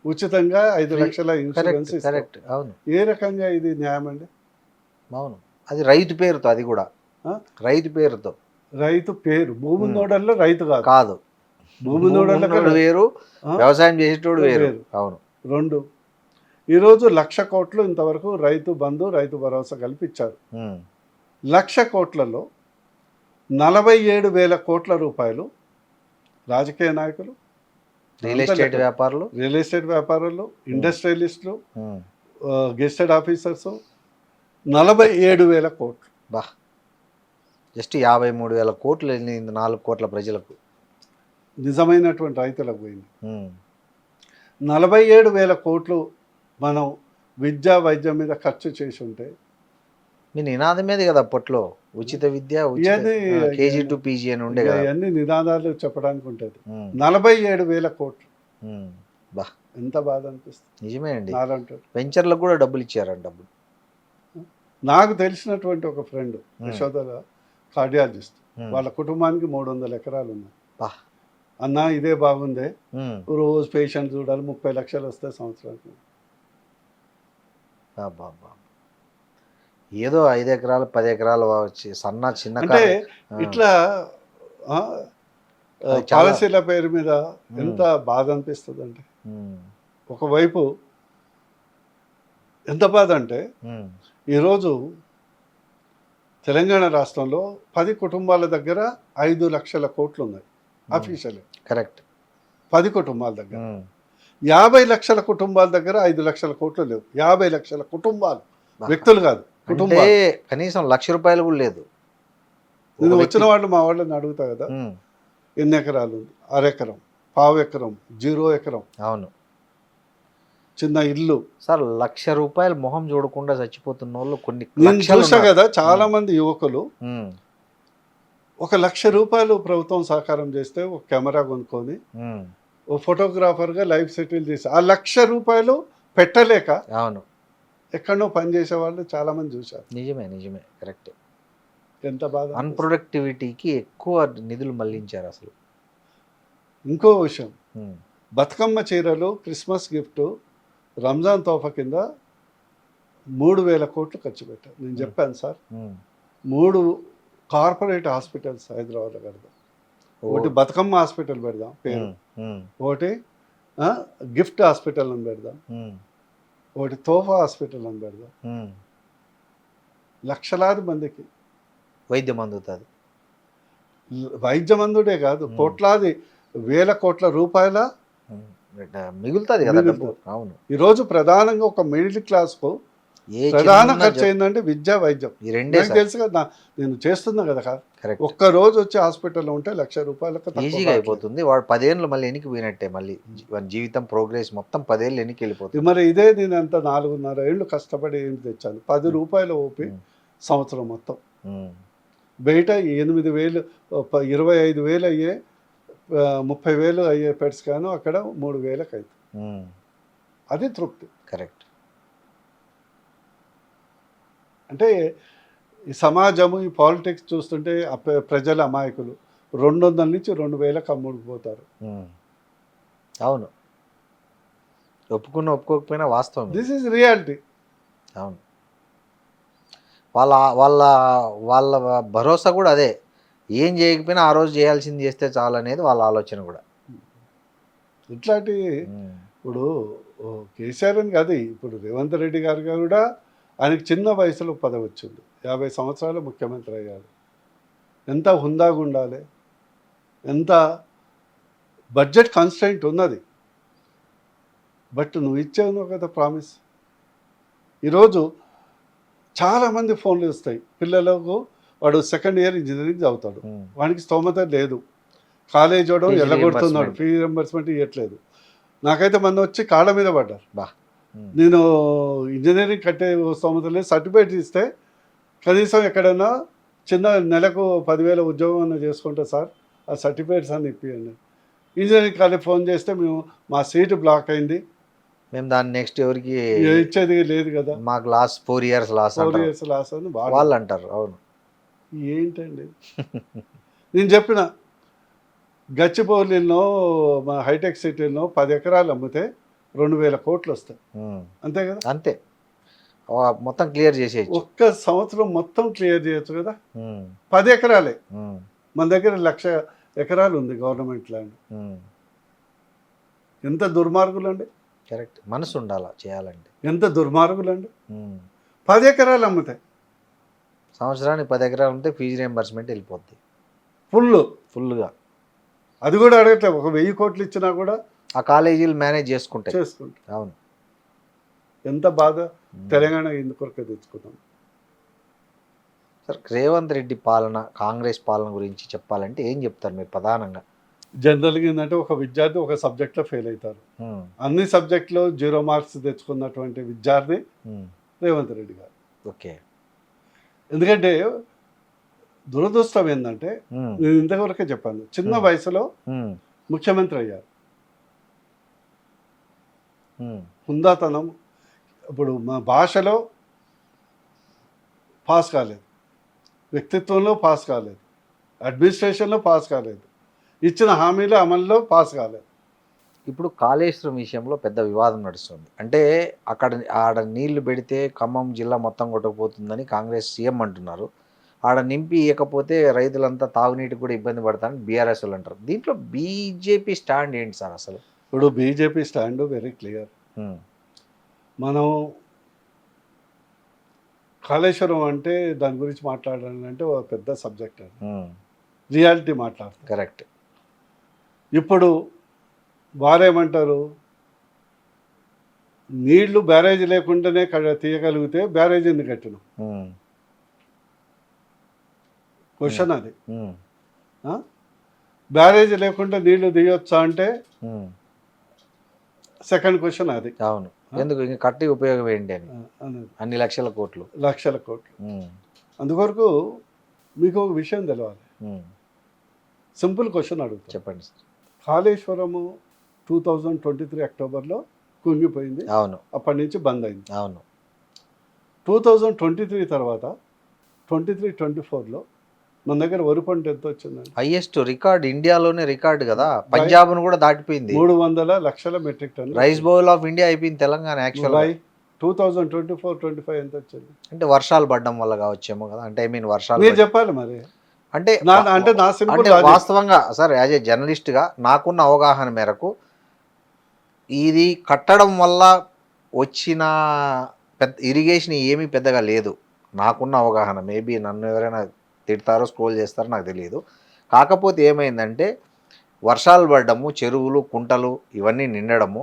ఉచితంగా 5 లక్షల ఇన్సూరెన్స్ కరెక్ట్. ఇస్తావు. కరెక్ట్. అవును. ఏ రకంగా ఇది న్యాయం అండి? అవును. అది రైతు పేరుతో, అది కూడా ఆ? రైతు పేరుతో. రైతు పేరు, భూమి నోడల్లో రైతు కాదు, కాదు, భూమి నోడల్లో భూమున్నోడు వేరు, వ్యవసాయం చేసేటోడు వేరు. వేరు. అవును. 2. ఈరోజు 1,00,000 కోట్లు ఇంతవరకు రైతు బంధు, రైతు భరోసా కలిపి ఇచ్చారు. ఉమ్. 1,00,000 కోట్లలో 47,000 కోట్ల రూపాయలు రాజకీయ నాయకులు, రియల్ ఎస్టేట్ వ్యాపారులు, రియల్ ఎస్టేట్ వ్యాపారులు, ఇండస్ట్రియలిస్టులు, ఉమ్. గెస్టెడ్ ఆఫీసర్స్, 47,000 కోట్లు. బా, జస్ట్ 53,000 కోట్లు వెళ్ళింది 4 కోట్ల ప్రజలకు. నిజమైనటువంటి రైతులకు పోయింది. ఉమ్. 47,000 కోట్లు మనం విద్యా వైద్యం మీద ఖర్చు చేసి ఉంటే, మీ నినాదం మీద కదా అప్పట్లో, ఉచిత విద్య, ఏది కేజీ టు పీజీ అని ఉండే కదా. ఇవన్నీ నినాదాలు చెప్పడానికి ఉంటుంది. ఉమ్. 47,000 కోట్లు. ఉమ్. బా, ఎంత బాధ అనిపిస్తుంది. నిజమే అండి. నాలంటాడు వెంచర్లకు కూడా డబ్బులు ఇచ్చారంట డబ్బులు. నాకు తెలిసినటువంటి ఒక ఫ్రెండ్ యశోదల కార్డియాలజిస్ట్, ఉమ్. వాళ్ళ కుటుంబానికి 300 ఎకరాలు ఉన్నాయి. బా. అన్న ఇదే బాగుందే, ఉమ్. రోజు పేషెంట్ చూడాలి, 30 లక్షలు వస్తాయి సంవత్సరానికి. అబ్బబ్బా. ఏదో 5 ఎకరాలు 10 ఎకరాలు వచ్చి చిన్న అంటే కారు. ఇట్లా అది చాలా- పాలసీల పేరు మీద ఎంత బాధ అనిపిస్తుంది అంటే, ఉమ్. ఒకవైపు ఎంత బాధ అంటే ఉమ్. ఈరోజు తెలంగాణ రాష్ట్రంలో 10 కుటుంబాల దగ్గర 5 లక్షల కోట్లు ఉన్నాయి అఫీషియల్. కరెక్ట్. 10 కుటుంబాల దగ్గర ఉమ్. 50 లక్షల కుటుంబాల దగ్గర 5 లక్షల కోట్లు లేవు. 50 లక్షల కుటుంబాలు, వ్యక్తులు కాదు, అంటే కుటుంబాలు. కనీసం ₹1,00,000 కూడా లేదు. నేను ఒక వచ్చిన వ్యక్తి- వాళ్ళు మా వాళ్ళని అడుగుతా కదా, ఉమ్. ఎన్ని ఎకరాలు ఉంది? అరెకరం, పావు ఎకరం, 0 ఎకరం, అవును చిన్న ఇల్లు. సార్, ₹1,00,000 మొహం చూడకుండా చచ్చిపోతున్న వాళ్ళు కొన్ని నేను లక్షలు చూసా ఉన్నారు. కదా, చాలా మంది యువకులు ఉమ్. ₹1,00,000 ప్రభుత్వం సహకారం చేస్తే ఒక కెమెరా కొనుక్కొని ఉమ్. ఓ ఫోటోగ్రాఫర్గా లైఫ్ సెటిల్ చేసి ఆ ₹1,00,000 పెట్టలేక అవును, ఎక్కడో పనిచేసే వాళ్ళు చాలా మంది చూశారు. నిజమే కరెక్ట్. ఎంత బాధ అనిపిస్తుంది. అన్ప్రొడక్టివిటీకి ఎక్కువ నిధులు మళ్లించారు అసలు. ఇంకో విషయం, ఉమ్. బతుకమ్మ చీరలు, క్రిస్మస్ గిఫ్ట్, రంజాన్ తోఫా కింద 3,000 కోట్లు ఖర్చు పెట్టారు. నేను చెప్పాను సార్, ఉమ్. 3 కార్పొరేట్ హాస్పిటల్స్ హైదరాబాద్లో పెడదాం. ఒకటి బతుకమ్మ హాస్పిటల్ పెడదాం పేరు, ఉమ్. ఉమ్. ఒకటి గిఫ్ట్ హాస్పిటల్ అని పెడదాం, ఉమ్. ఒకటి తోఫా హాస్పిటల్ అని పెడదాం. ఉమ్. లక్షలాది మందికి వైద్యం అందుతుంది. వైద్యం అందుడే కాదు, కోట్లాది వేల కోట్ల రూపాయల మిగులుతుంది కదా డబ్బు. మిగులుతుంది. అవును. ఈరోజు ప్రధానంగా ఒక మిడిల్ క్లాస్కు ఏ ప్రధాన చిన్న ఖర్చు ఏంటంటే విద్య, వైద్యం. ఈ రెండే నాకు తెలుసు కదా, నేను చేస్తున్నా కదా. కరెక్ట్. ఒక్క రోజు వచ్చి హాస్పిటల్లో ఉంటే ₹1,00,000 ఈజీగా అయిపోతుంది. వాడు 10 ఏళ్ళు మళ్ళీ ఎనికి పోయినట్టే. మళ్ళీ వాడి జీవితం ప్రోగ్రెస్ మొత్తం 10 ఏళ్ళు ఎనికి వెళ్ళిపోతుంది. మరి ఇదే నేను అంత 4.5 ఏళ్ళు కష్టపడి ఏం తెచ్చాను, ₹10 ఓపి సంవత్సరం మొత్తం. ఉమ్. బయట 8,000 25,000 అయ్యే 30,000 అయ్యే పెట్స్ కాను అక్కడ 3,000కి అవుతుంది. ఉమ్. అది తృప్తి. కరెక్ట్. అంటే ఈ సమాజము, ఈ పాలిటిక్స్ చూస్తుంటే ప్రజల అమాయకులు 200 నుంచి 2,000కి అమ్ముడుకుపోతారు. ఉమ్. అవును, ఒప్పుకోకపోయినా వాస్తవం. This is reality. అవును. వాళ్ళ వాళ్ళ వాళ్ళ భరోసా కూడా అదే. ఏం చేయకపోయినా ఆ రోజు చేయాల్సింది చేస్తే చాలు అనేది వాళ్ళ ఆలోచన కూడా. ఇట్లాంటి ఇప్పుడు కేసీఆర్ అని కాదు, ఇప్పుడు రేవంత్ రెడ్డి గారు కూడా ఆయనకి చిన్న వయసులో పదవి వచ్చింది. 50 సంవత్సరాలు ముఖ్యమంత్రి అయ్యారు. ఎంత హుందాగా ఉండాలి, ఎంత బడ్జెట్ కన్స్ట్రైంట్ ఉన్నది. బట్ నువ్వు ఇచ్చావు కదా ప్రామిస్. ఈరోజు చాలామంది ఫోన్లు వస్తాయి, పిల్లలకు వాడు 2nd ఇయర్ ఇంజనీరింగ్ చదువుతాడు, వాడికి స్తోమత లేదు, కాలేజ్ వాడు ఎల్లగొడుతున్నాడు, ఫీ రింబర్స్మెంట్ ఇవ్వట్లేదు. నాకైతే మొన్న వచ్చి కాళ్ళ మీద పడ్డారు. నేను ఇంజనీరింగ్ కట్టే స్తోమత లేదు, సర్టిఫికేట్ ఇస్తే కనీసం ఎక్కడైనా చిన్న నెలకు 10,000 ఉద్యోగం అన్న చేసుకుంటా సార్, ఆ సర్టిఫికేట్స్ అన్ని ఇప్పియండి. ఇంజనీరింగ్ కాలేజ్ ఫోన్ చేస్తే మా సీటు బ్లాక్ అయింది, మేము దాన్ని నెక్స్ట్ ఎవరికి ఇచ్చేది లేదు కదా, మాకు last 4 years last 4 years last అని వాళ్ళు అంటారు. అవును. ఏంటండి నేను చెప్పిన, గచ్చిబౌలిలో మా హైటెక్ సిటీలో 10 ఎకరాలు అమ్మితే 2,000 కోట్లు వస్తాయి. అంతే కదా, అంతే. మొత్తం క్లియర్ చేసేయచ్చు. ఒక్క సంవత్సరం మొత్తం క్లియర్ చేయొచ్చు కదా. 10 ఎకరాలే, మన దగ్గర 1,00,000 ఎకరాలు ఉంది గవర్నమెంట్ ల్యాండ్. ఎంత దుర్మార్గులు అండి. కరెక్ట్. మనసు ఉండాలా చేయాలంటే. ఎంత దుర్మార్గులు అండి. 10 ఎకరాలు అమ్ముతాయి, సంవత్సరానికి 10 ఎకరాలు ఉంటే ఫీజు రియంబర్స్మెంట్ వెళ్ళిపోద్ది ఫుల్గా. అది కూడా అడగట్లేదు, ఒక 1,000 కోట్లు ఇచ్చినా కూడా ఆ కాలేజీలు మేనేజ్ చేసుకుంటాయి. అవును. ఎంత బాధ. తెలంగాణ ఎందుకొరకే తెచ్చుకున్నాం సార్. రేవంత్ రెడ్డి పాలన, కాంగ్రెస్ పాలన గురించి చెప్పాలంటే ఏం చెప్తారు మీరు ప్రధానంగా? జనరల్గా ఏంటంటే ఒక విద్యార్థి ఒక సబ్జెక్ట్లో ఫెయిల్ అవుతారు. అన్ని సబ్జెక్టులో 0 మార్క్స్ తెచ్చుకున్నటువంటి విద్యార్థి రేవంత్ రెడ్డి గారు. ఓకే. ఎందుకంటే దురదృష్టం ఏంటంటే, నేను ఇంతవరకే చెప్పాను, చిన్న వయసులో ముఖ్యమంత్రి అయ్యారు. హుందాతనం. ఇప్పుడు మా భాషలో పాస్ కాలేదు, వ్యక్తిత్వంలో పాస్ కాలేదు, అడ్మినిస్ట్రేషన్లో పాస్ కాలేదు, ఇచ్చిన హామీల అమల్లో పాస్ కాలేదు. ఇప్పుడు కాళేశ్వరం విషయంలో పెద్ద వివాదం నడుస్తుంది. అంటే ఆడ నీళ్లు పెడితే ఖమ్మం జిల్లా మొత్తం కొట్టకపోతుందని కాంగ్రెస్ సీఎం అంటున్నారు. ఆడ నింపి ఇవ్వకపోతే రైతులంతా తాగునీటికి కూడా ఇబ్బంది పడతారని బీఆర్ఎస్ వాళ్ళు అంటారు. దీంట్లో బీజేపీ స్టాండ్ ఏంటి సార్ అసలు? ఇప్పుడు బీజేపీ స్టాండ్ వెరీ క్లియర్. మనం కాళేశ్వరం అంటే దాని గురించి మాట్లాడాలంటే ఒక పెద్ద సబ్జెక్ట్, అది రియాలిటీ మాట్లాడతాం. కరెక్ట్. ఇప్పుడు వారేమంటారు, నీళ్లు బ్యారేజ్ లేకుండానే తీయగలిగితే బ్యారేజ్ ఎందుకు కట్టినాం? క్వశ్చన్ అది. బ్యారేజ్ లేకుండా నీళ్లు తీయొచ్చా అంటే సెకండ్ క్వశ్చన్ అది. అవును, ఎందుకు ఇంక కట్టి ఉపయోగం ఏంటి అని అన్ని లక్షల కోట్లు. అందుకొరకు మీకు ఒక విషయం తెలవాలి. సింపుల్ క్వశ్చన్ అడుగుతా, చెప్పండి సార్. కాళేశ్వరము 2023 అక్టోబర్లో కుంగిపోయింది. అవును, అప్పటి నుంచి బంద్ అయింది. అవును. 2023 తర్వాత 23-24లో మన దగ్గర వరి పంట ఎంత వచ్చిందండి? హైయెస్ట్ రికార్డ్, ఇండియాలోనే రికార్డ్ కదా, పంజాబ్ను కూడా దాటిపోయింది. 300 లక్షల metric ton rice bowl of India అయిపోయింది తెలంగాణ. యాక్చువల్ 2024-25 ఎంత వచ్చింది? అంటే వర్షాలు పడడం వల్ల కావచ్చేమో కదా. అంటే ఐ మీన్ వర్షాలు మీరు చెప్పాలి మరి. అంటే నా సింపుల్ వాస్తవంగా సార్, యాజ్ ఏ జర్నలిస్ట్గా నాకున్న అవగాహన మేరకు ఇది కట్టడం వల్ల వచ్చిన పెద్ద ఇరిగేషన్ ఏమీ పెద్దగా లేదు నాకున్న అవగాహన. మేబీ నన్ను ఎవరైనా తిడతారో స్క్రోల్ చేస్తారో నాకు తెలియదు. కాకపోతే ఏమైందంటే వర్షాలు పడ్డము, చెరువులు కుంటలు ఇవన్నీ నిండడము,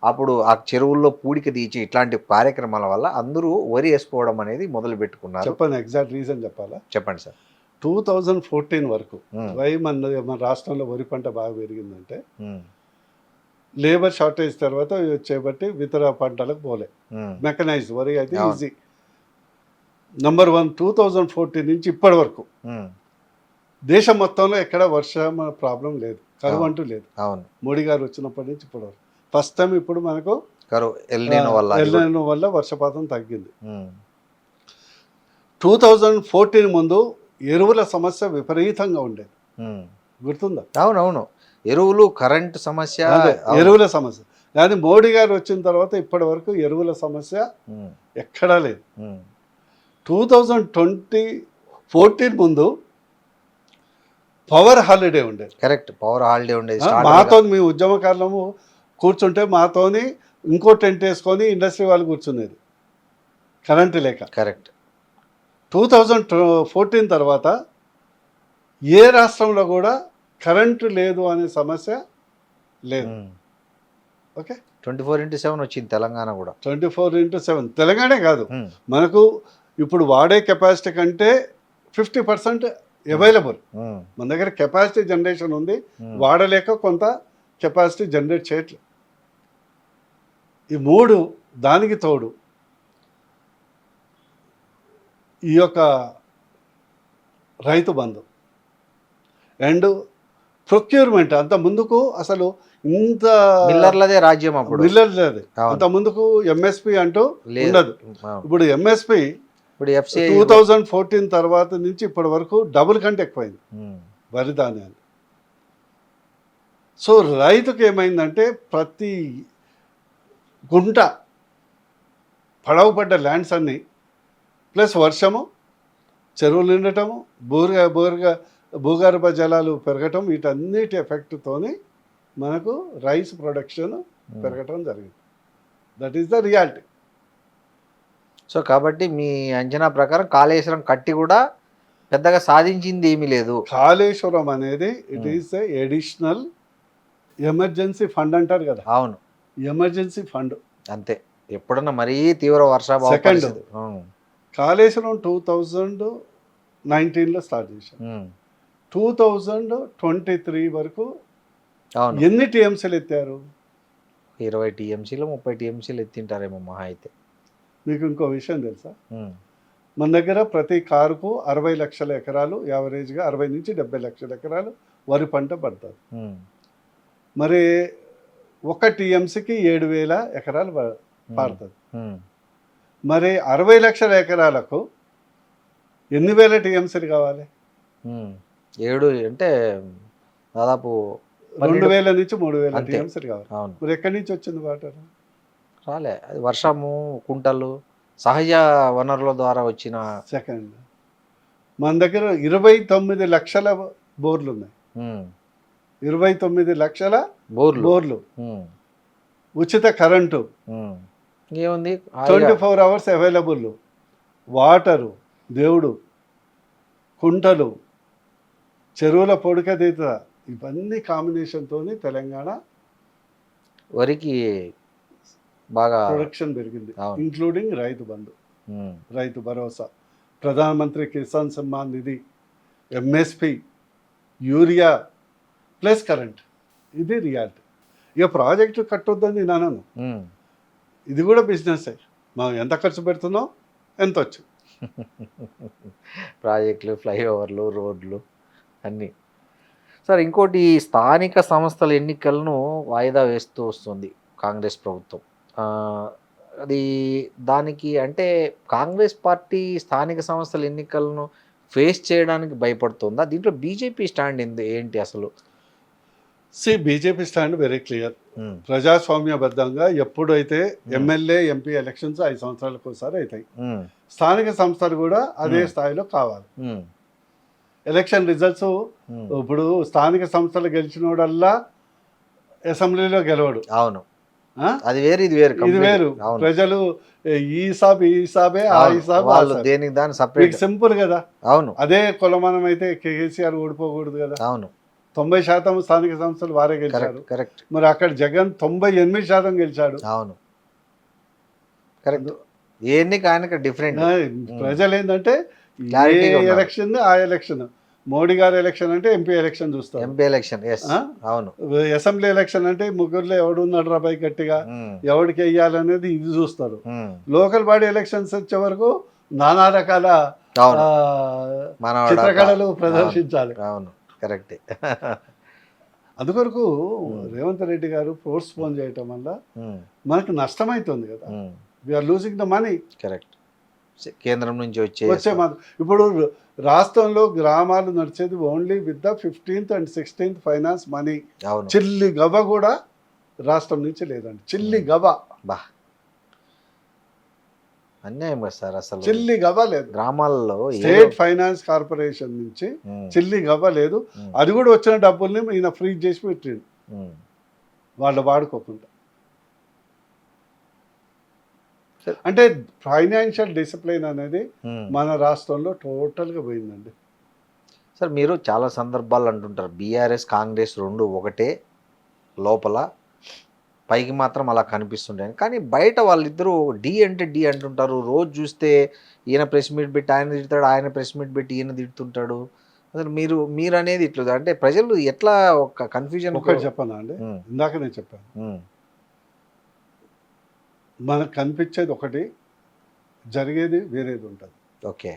అప్పుడు ఆ చెరువుల్లో పూడిక తీసి ఇట్లాంటి కార్యక్రమాల వల్ల అందరూ వరి వేసుకోవడం అనేది మొదలు పెట్టుకున్నారు. చెప్పండి, ఎగ్జాక్ట్ రీజన్ చెప్పాలా? చెప్పండి సార్. 2014 వరకు మన రాష్ట్రంలో వరి పంట బాగా పెరిగిందంటే లేబర్ షార్టేజ్ తర్వాత వచ్చేబట్టి ఇతర పంటలకు పోలే. మెకనైజ్ వరి అయితే ఈజీ. నంబర్ 1 2014 నుంచి ఇప్పటి వరకు దేశం మొత్తంలో ఎక్కడ వర్షం ప్రాబ్లం లేదు, కరువు అంటూ లేదు. అవును, మోడీ గారు వచ్చినప్పటి నుంచి ఇప్పటి వరకు ఫస్ట్ టైం ఇప్పుడు మనకు కరువు ఎల్నినో వల్ల వర్షపాతం తగ్గింది. 2014 ముందు ఎరువుల సమస్య విపరీతంగా ఉండేది, గుర్తుందా? అవునవును, ఎరువులు, కరెంట్ సమస్య, ఎరువుల సమస్య. కానీ మోడీ గారు వచ్చిన తర్వాత ఇప్పటి వరకు ఎరువుల సమస్య ఎక్కడా లేదు. 2014 ముందు పవర్ హాలిడే ఉండేది. కరెక్ట్, పవర్ హాలిడే ఉండేది. మాతో మీ ఉద్యమకాలము కూర్చుంటే మాతోని ఇంకో టెంట్ వేసుకొని ఇండస్ట్రీ వాళ్ళు కూర్చునేది కరెంటు లేక. కరెక్ట్. 2014 తర్వాత ఏ రాష్ట్రంలో కూడా కరెంటు లేదు అనే సమస్య లేదు. ఓకే, 24/7 వచ్చింది తెలంగాణ కూడా. 24/7 తెలంగాణే కాదు, మనకు ఇప్పుడు వాడే కెపాసిటీ కంటే 50% అవైలబుల్. మన దగ్గర కెపాసిటీ జనరేషన్ ఉంది, వాడలేక కొంత కెపాసిటీ జనరేట్ చేయట్లేదు. ఈ మూడు దానికి తోడు ఈ యొక్క రైతు బంధు అండ్ ప్రొక్యూర్మెంట్. అంత ముందుకు అసలు ఇంత మిల్లర్లదే రాజ్యం, అప్పుడు మిల్లర్లదే. అంత ముందుకు ఎంఎస్పి అంటూ ఉండదు. ఇప్పుడు ఎంఎస్పి ఇప్పుడు 2014 తర్వాత నుంచి ఇప్పటి వరకు డబుల్ కంటే ఎక్కువైంది వరి ధాన్యాలు. సో రైతుకు ఏమైందంటే ప్రతి గుంట పడవపడ్డ ల్యాండ్స్ అన్నీ ప్లస్ వర్షము, చెరువులు నిండటము, భూగర్భ జలాలు పెరగటం, వీటన్నిటి ఎఫెక్ట్తోని మనకు రైస్ ప్రొడక్షన్ పెరగటం జరిగింది. That is the reality. So కాబట్టి మీ అంచనా ప్రకారం కాళేశ్వరం కట్టి కూడా పెద్దగా సాధించింది ఏమీ లేదు. కాళేశ్వరం అనేది it is additional emergency fund అంటారు కదా. అవును, ఎమర్జెన్సీ ఫండ్ అంతే. ఎప్పుడన్నా మరీ తీవ్ర వర్షాభావం. సెకండ్, కాళేశ్వరం 2019లో స్టార్ట్ చేశాం. 2023 వరకు ఎన్ని టీఎంసీలు ఎత్తారు? 20 టీఎంసీలు 30 టీఎంసీలు ఎత్తింటారేమో మహా అయితే. మీకు ఇంకో విషయం తెలుసా, మన దగ్గర ప్రతి కారుకు 60 లక్షల ఎకరాలు, యావరేజ్గా 60 నుంచి 70 లక్షల ఎకరాలు వరి పంట పడుతుంది. మరి ఒక టీఎంసీకి 7,000 ఎకరాలు పారుతుంది. మరి 60 లక్షల ఎకరాలకు ఎన్ని వేల టీఎంసీలు కావాలి? 7 అంటే దాదాపు 2000 నుంచి 3000 అంతే. టీఎంసీలు కావాలి. అవును, మరి ఎక్కడి నుంచి వచ్చింది వాటర్? రాలే. అది వర్షము, కుంటలు, సహజ వనరుల ద్వారా వచ్చిన. సెకండ్, మన దగ్గర 29 లక్షల బోర్లు ఉన్నాయి. ఉమ్, 29 లక్షల బోర్లు. బోర్లు, ఉమ్, ఉచిత కరెంటు, ఉమ్. ఏముంది 24 అవర్స్ అవైలబుల్, వాటరు, దేవుడు, కుంటలు, చెరువుల పొడికతీత, ఇవన్నీ కాంబినేషన్తో తెలంగాణ వరికి బాగా. ప్రొడక్షన్ పెరిగింది. అవును. ఇంక్లూడింగ్ రైతు బంధు, ఉమ్, రైతు భరోసా, ప్రధానమంత్రి Kisan Samman Nidhi, MSP, urea plus current. ఇది రియాలిటీ. ఇక ప్రాజెక్టు కట్టొద్దని నేను అనను, ఉమ్. ఇది కూడా బిజినెస్. మనం ఎంత ఖర్చు పెడుతున్నాం, ఎంత వచ్చింది. ప్రాజెక్టులు, ఫ్లైఓవర్లు, రోడ్లు అన్నీ. సార్, ఇంకోటి, స్థానిక సంస్థల ఎన్నికలను వాయిదా వేస్తూ వస్తుంది కాంగ్రెస్ ప్రభుత్వం. అది దానికి అంటే కాంగ్రెస్ పార్టీ స్థానిక సంస్థల ఎన్నికలను ఫేస్ చేయడానికి భయపడుతుందా? దీంట్లో బీజేపీ స్టాండ్ ఏంటి అసలు? BJP stand very clear. ప్రజాస్వామ్యబద్ధంగా ఎప్పుడైతే ఎమ్మెల్యే, ఎంపీ ఎలక్షన్స్ 5 సంవత్సరాలకు ఒకసారి అవుతాయి, స్థానిక సంస్థలు కూడా అదే స్థాయిలో కావాలి. ఎలక్షన్ రిజల్ట్స్ ఇప్పుడు స్థానిక సంస్థలు గెలిచినోడల్లా అసెంబ్లీలో గెలవడు. అవును, అది వేరు, ఇది వేరు, ఇది వేరు. ప్రజలు ఈ హిసాబే ఆ హిసాబ్, దేనికి దాని సపరేట్. సింపుల్ కదా. అవును, అదే కొలమానం అయితే కేసీఆర్ ఓడిపోకూడదు కదా. అవును, 90% స్థానిక సంస్థలు వారే గెలిచారు. కరెక్ట్. మరి అక్కడ జగన్ 98% గెలిచాడు. అవును, కరెక్ట్. ఏ ఎన్నిక ఆయనకి డిఫరెంట్. ప్రజలు ఏంటంటే ఏ ఎలక్షన్ ఆ ఎలక్షన్, మోడీ గారి ఎలక్షన్ అంటే ఎంపీ ఎలక్షన్ చూస్తారు. ఎంపీ ఎలక్షన్, అవును. అసెంబ్లీ ఎలక్షన్ అంటే ముగ్గురులో ఎవడున్నాడు రాబాయి గట్టిగా, ఎవరికి వెయ్యాలనేది ఇది చూస్తారు. లోకల్ బాడీ ఎలక్షన్స్ వచ్చే వరకు నానా రకాల చిత్రకళలు ప్రదర్శించాలి. అవును, కరెక్టే. అందుకొరకు రేవంత్ రెడ్డి గారు పోస్ట్పోన్ చేయటం వల్ల మనకు నష్టమవుతుంది కదా. We are losing the money. Correct. కేంద్రం నుంచి వచ్చే ఇప్పుడు రాష్ట్రంలో గ్రామాలు నడిచేది only with the 15th and 16th finance money. చిల్లి గవ కూడా రాష్ట్రం నుంచి లేదండి. చిల్లి గవ బా అన్యాయం కదా సార్. అసలు చిల్లి గవ లేదు గ్రామాల్లో. స్టేట్ ఫైనాన్స్ కార్పొరేషన్ నుంచి చిల్లి గవ లేదు. అది కూడా వచ్చిన డబ్బుల్ని ఈయన ఫ్రీజ్ చేసి పెట్టిండు, వాళ్ళు వాడుకోకుండా. అంటే ఫైనాన్షియల్ డిసిప్లిన్ అనేది మన రాష్ట్రంలో టోటల్గా పోయిందండి. సార్, మీరు చాలా సందర్భాలు అంటుంటారు బీఆర్ఎస్ కాంగ్రెస్ రెండు ఒకటే, లోపల పైకి మాత్రం అలా కనిపిస్తుంటాయి. కానీ బయట వాళ్ళిద్దరూ డి అంటే డి అంటుంటారు. రోజు చూస్తే ఈయన ప్రెస్ మీట్ పెట్టి ఆయన తిడతాడు, ఆయన ప్రెస్ మీట్ పెట్టి ఈయన తిడుతుంటాడు. అసలు మీరు అనేది ఇట్లా అంటే ప్రజలు ఎట్లా ఒక కన్ఫ్యూజన్. ఒకటి చెప్పనా అండి, ఇందాక నేను చెప్పాను, మనకు కనిపించేది ఒకటి, జరిగేది వేరేది ఉంటుంది. ఓకే,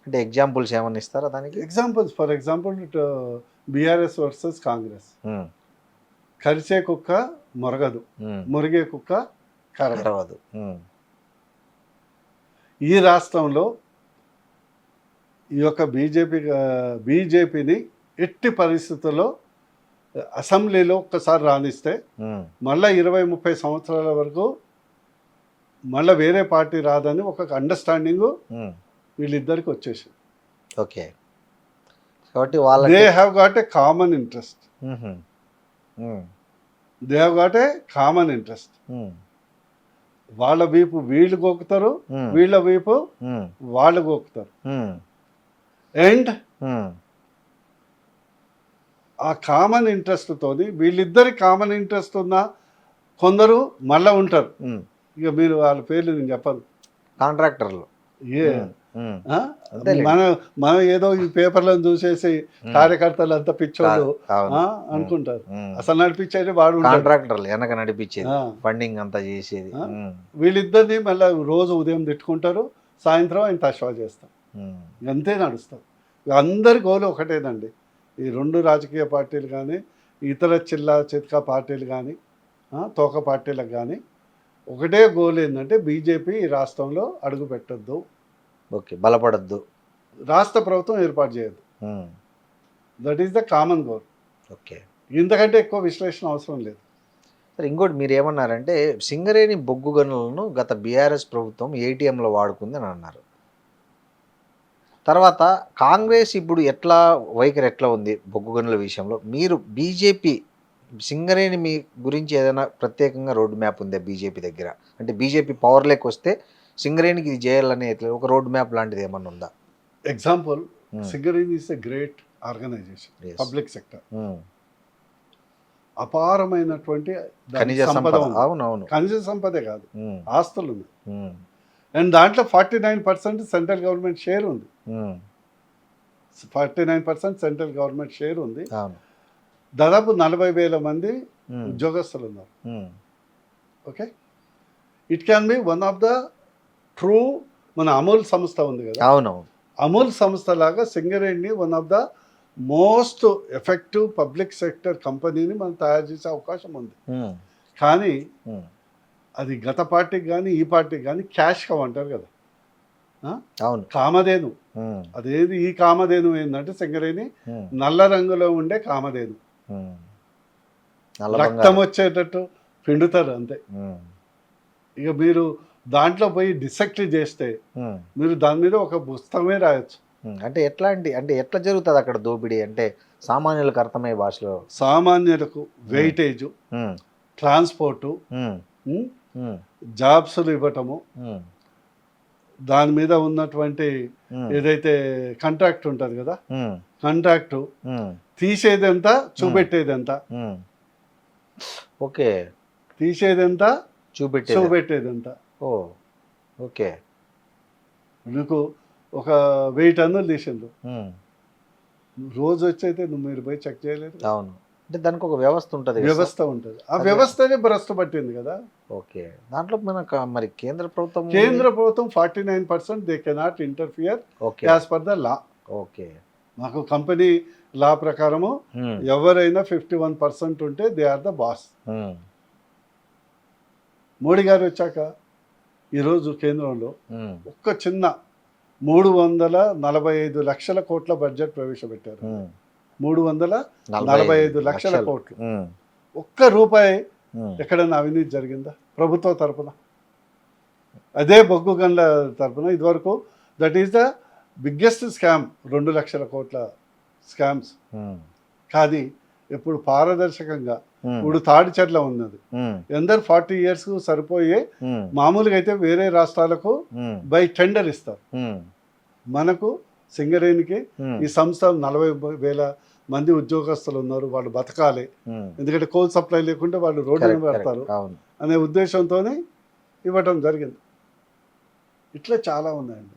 అంటే ఎగ్జాంపుల్స్ ఏమన్నా ఇస్తారా దానికి? Examples, for example BRS versus Congress. కరిచే కుక్క మొరగదు, మురిగే కుక్క కరవదు. ఈ రాష్ట్రంలో ఈ యొక్క బీజేపీని ఎట్టి పరిస్థితుల్లో అసెంబ్లీలో ఒక్కసారి రాణిస్తే మళ్ళీ 20-30 సంవత్సరాల వరకు మళ్ళీ వేరే పార్టీ రాదని ఒక అండర్స్టాండింగ్ వీళ్ళిద్దరికి వచ్చేసి. ఓకే, కాబట్టి వాళ్ళు they have got a common interest. They have got a common interest. వాళ్ళ వైపు వీళ్ళు గోకుతారు, వీళ్ళ వైపు వాళ్ళు గోకుతారు. అండ్ ఆ కామన్ ఇంట్రెస్ట్ తోని వీళ్ళిద్దరి కామన్ ఇంట్రెస్ట్ ఉన్న కొందరు మళ్ళా ఉంటారు. ఇక మీరు వాళ్ళ పేర్లు నేను చెప్పను, కాంట్రాక్టర్లు. మనం ఏదో ఈ పేపర్లను చూసేసి కార్యకర్తలు అంతా పిచ్చోళ్ళు అనుకుంటారు. అసలు నడిపించేది వాడు కాంట్రాక్టర్లు, వెనక నడిపించేది, ఫండింగ్ అంతా చేసేది. వీళ్ళిద్దరిని మళ్ళీ రోజు ఉదయం తిట్టుకుంటారు, సాయంత్రం ఆయన తష్వా చేస్తాం, అంతే నడుస్తాం. అందరి గోలు ఒకటేనండి. ఈ రెండు రాజకీయ పార్టీలు కానీ ఇతర చితకా పార్టీలు కానీ తోక పార్టీలకు కానీ ఒకటే గోల్ ఏంటంటే బీజేపీ ఈ రాష్ట్రంలో అడుగు పెట్టద్దు. ఓకే, బలపడద్దు. రాష్ట్ర ప్రభుత్వం ఏర్పాటు చేయదు. That is the common goal. Okay. ఇంతకంటే ఎక్కువ విశ్లేషణ అవసరం లేదు. సరే, ఇంకోటి మీరు ఏమన్నారంటే సింగరేణి బొగ్గు గనులను గత బీఆర్ఎస్ ప్రభుత్వం ఏటీఎంలో వాడుకుంది అని అన్నారు. తర్వాత కాంగ్రెస్ ఇప్పుడు వైఖరి ఎట్లా ఉంది బొగ్గు గనుల విషయంలో? మీరు బీజేపీ సింగరేణి మీ గురించి ఏదైనా ప్రత్యేకంగా రోడ్ మ్యాప్ ఉందా బీజేపీ దగ్గర? అంటే బీజేపీ పవర్లోకి వస్తే సింగరేణికి ఇది చేయాలనే ఒక రోడ్ మ్యాప్ లాంటిది ఏమన్నా ఉందా? Example, Singareni is a great organisation, Yes. Public sector, అపారమైనటువంటి ఖనిజ సంపద. అవునవును. ఖనిజ సంపదే కాదు, ఆస్తులు ఉన్నాయి. అండ్ దాంట్లో 49% సెంట్రల్ గవర్నమెంట్ షేర్ ఉంది. 49% సెంట్రల్ గవర్నమెంట్ షేర్ ఉంది. అవును. దాదాపు 40,000 మంది ఉద్యోగస్తులు ఉన్నారు. Okay, it can be one of the true. మన అమూల్ సంస్థ ఉంది కదా, అవునవును. అమూల్ సంస్థ లాగా Singareni one of the most effective public sector కంపెనీని మనం తయారు చేసే అవకాశం ఉంది. కానీ అది గత పార్టీకి కానీ ఈ పార్టీకి కానీ క్యాష్ కవ్ అంటారు కదా, అవును, కామధేను. అదేది ఈ కామధేను ఏంటంటే సింగరేణి నల్ల రంగులో ఉండే కామధేను, రక్తం వచ్చేటట్టు పిండుతారు అంతే. ఇక మీరు దాంట్లో పోయి డిసెక్ట్ చేస్తే మీరు దాని మీద ఒక పుస్తకమే రాయొచ్చు. అంటే ఎట్లా జరుగుతుంది అక్కడ దోపిడీ? అంటే సామాన్యులకు అర్థమయ్యే భాషలో. సామాన్యులకు వెయిటేజ్, ట్రాన్స్పోర్టు, జాబ్స్లు ఇవ్వటము, దాని మీద ఉన్నటువంటి ఏదైతే కాంట్రాక్ట్ ఉంటుంది కదా, కాంట్రాక్టు తీసేదెంత చూపెట్టేదెంత, ఓకే, తీసేదెంత చూపెట్టేదెంత. ఓ, ఓకే. మీకు ఒక 1000 టన్నులు తీసిండ్రు, రోజు వచ్చైతే మీరు పోయి చెక్ చేయలేదు. అవును, అంటే దానికి ఒక వ్యవస్థ ఉంటుంది. వ్యవస్థ ఉంటుంది. ఆ వ్యవస్థనే భ్రష్టు పట్టింది కదా. ఓకే, దాంట్లో మరి కేంద్ర ప్రభుత్వం 49% they cannot interfere okay as per the law. Okay, మాకు కంపెనీ లా ప్రకారము ఎవరైనా 51% ఉంటే they are the boss. Modi garu వచ్చాక ఈరోజు కేంద్రంలో ఒక్క చిన్న 345 లక్షల కోట్ల బడ్జెట్ ప్రవేశపెట్టారు. 345 లక్షల కోట్లు. ఒక్క రూపాయి ఎక్కడైనా అవినీతి జరిగిందా ప్రభుత్వ తరపున? అదే బొగ్గు గన్ల తరపున ఇదివరకు that is the biggest scam, 2 లక్షల కోట్ల స్కామ్స్. కానీ ఇప్పుడు పారదర్శకంగా ఇప్పుడు తాడిచెట్ల ఉన్నది, ఎందరు 40 years సరిపోయే. మామూలుగా అయితే వేరే రాష్ట్రాలకు బై టెండర్ ఇస్తారు, మనకు సింగరేణికి ఈ సంస్థ 40,000 మంది ఉద్యోగస్తులు ఉన్నారు, వాళ్ళు బతకాలి, ఎందుకంటే కోల్ సప్లై లేకుంటే వాళ్ళు రోడ్డు మీద పెడతారు అనే ఉద్దేశంతోనే ఇవ్వటం జరిగింది. ఇట్లా చాలా ఉన్నాయండి.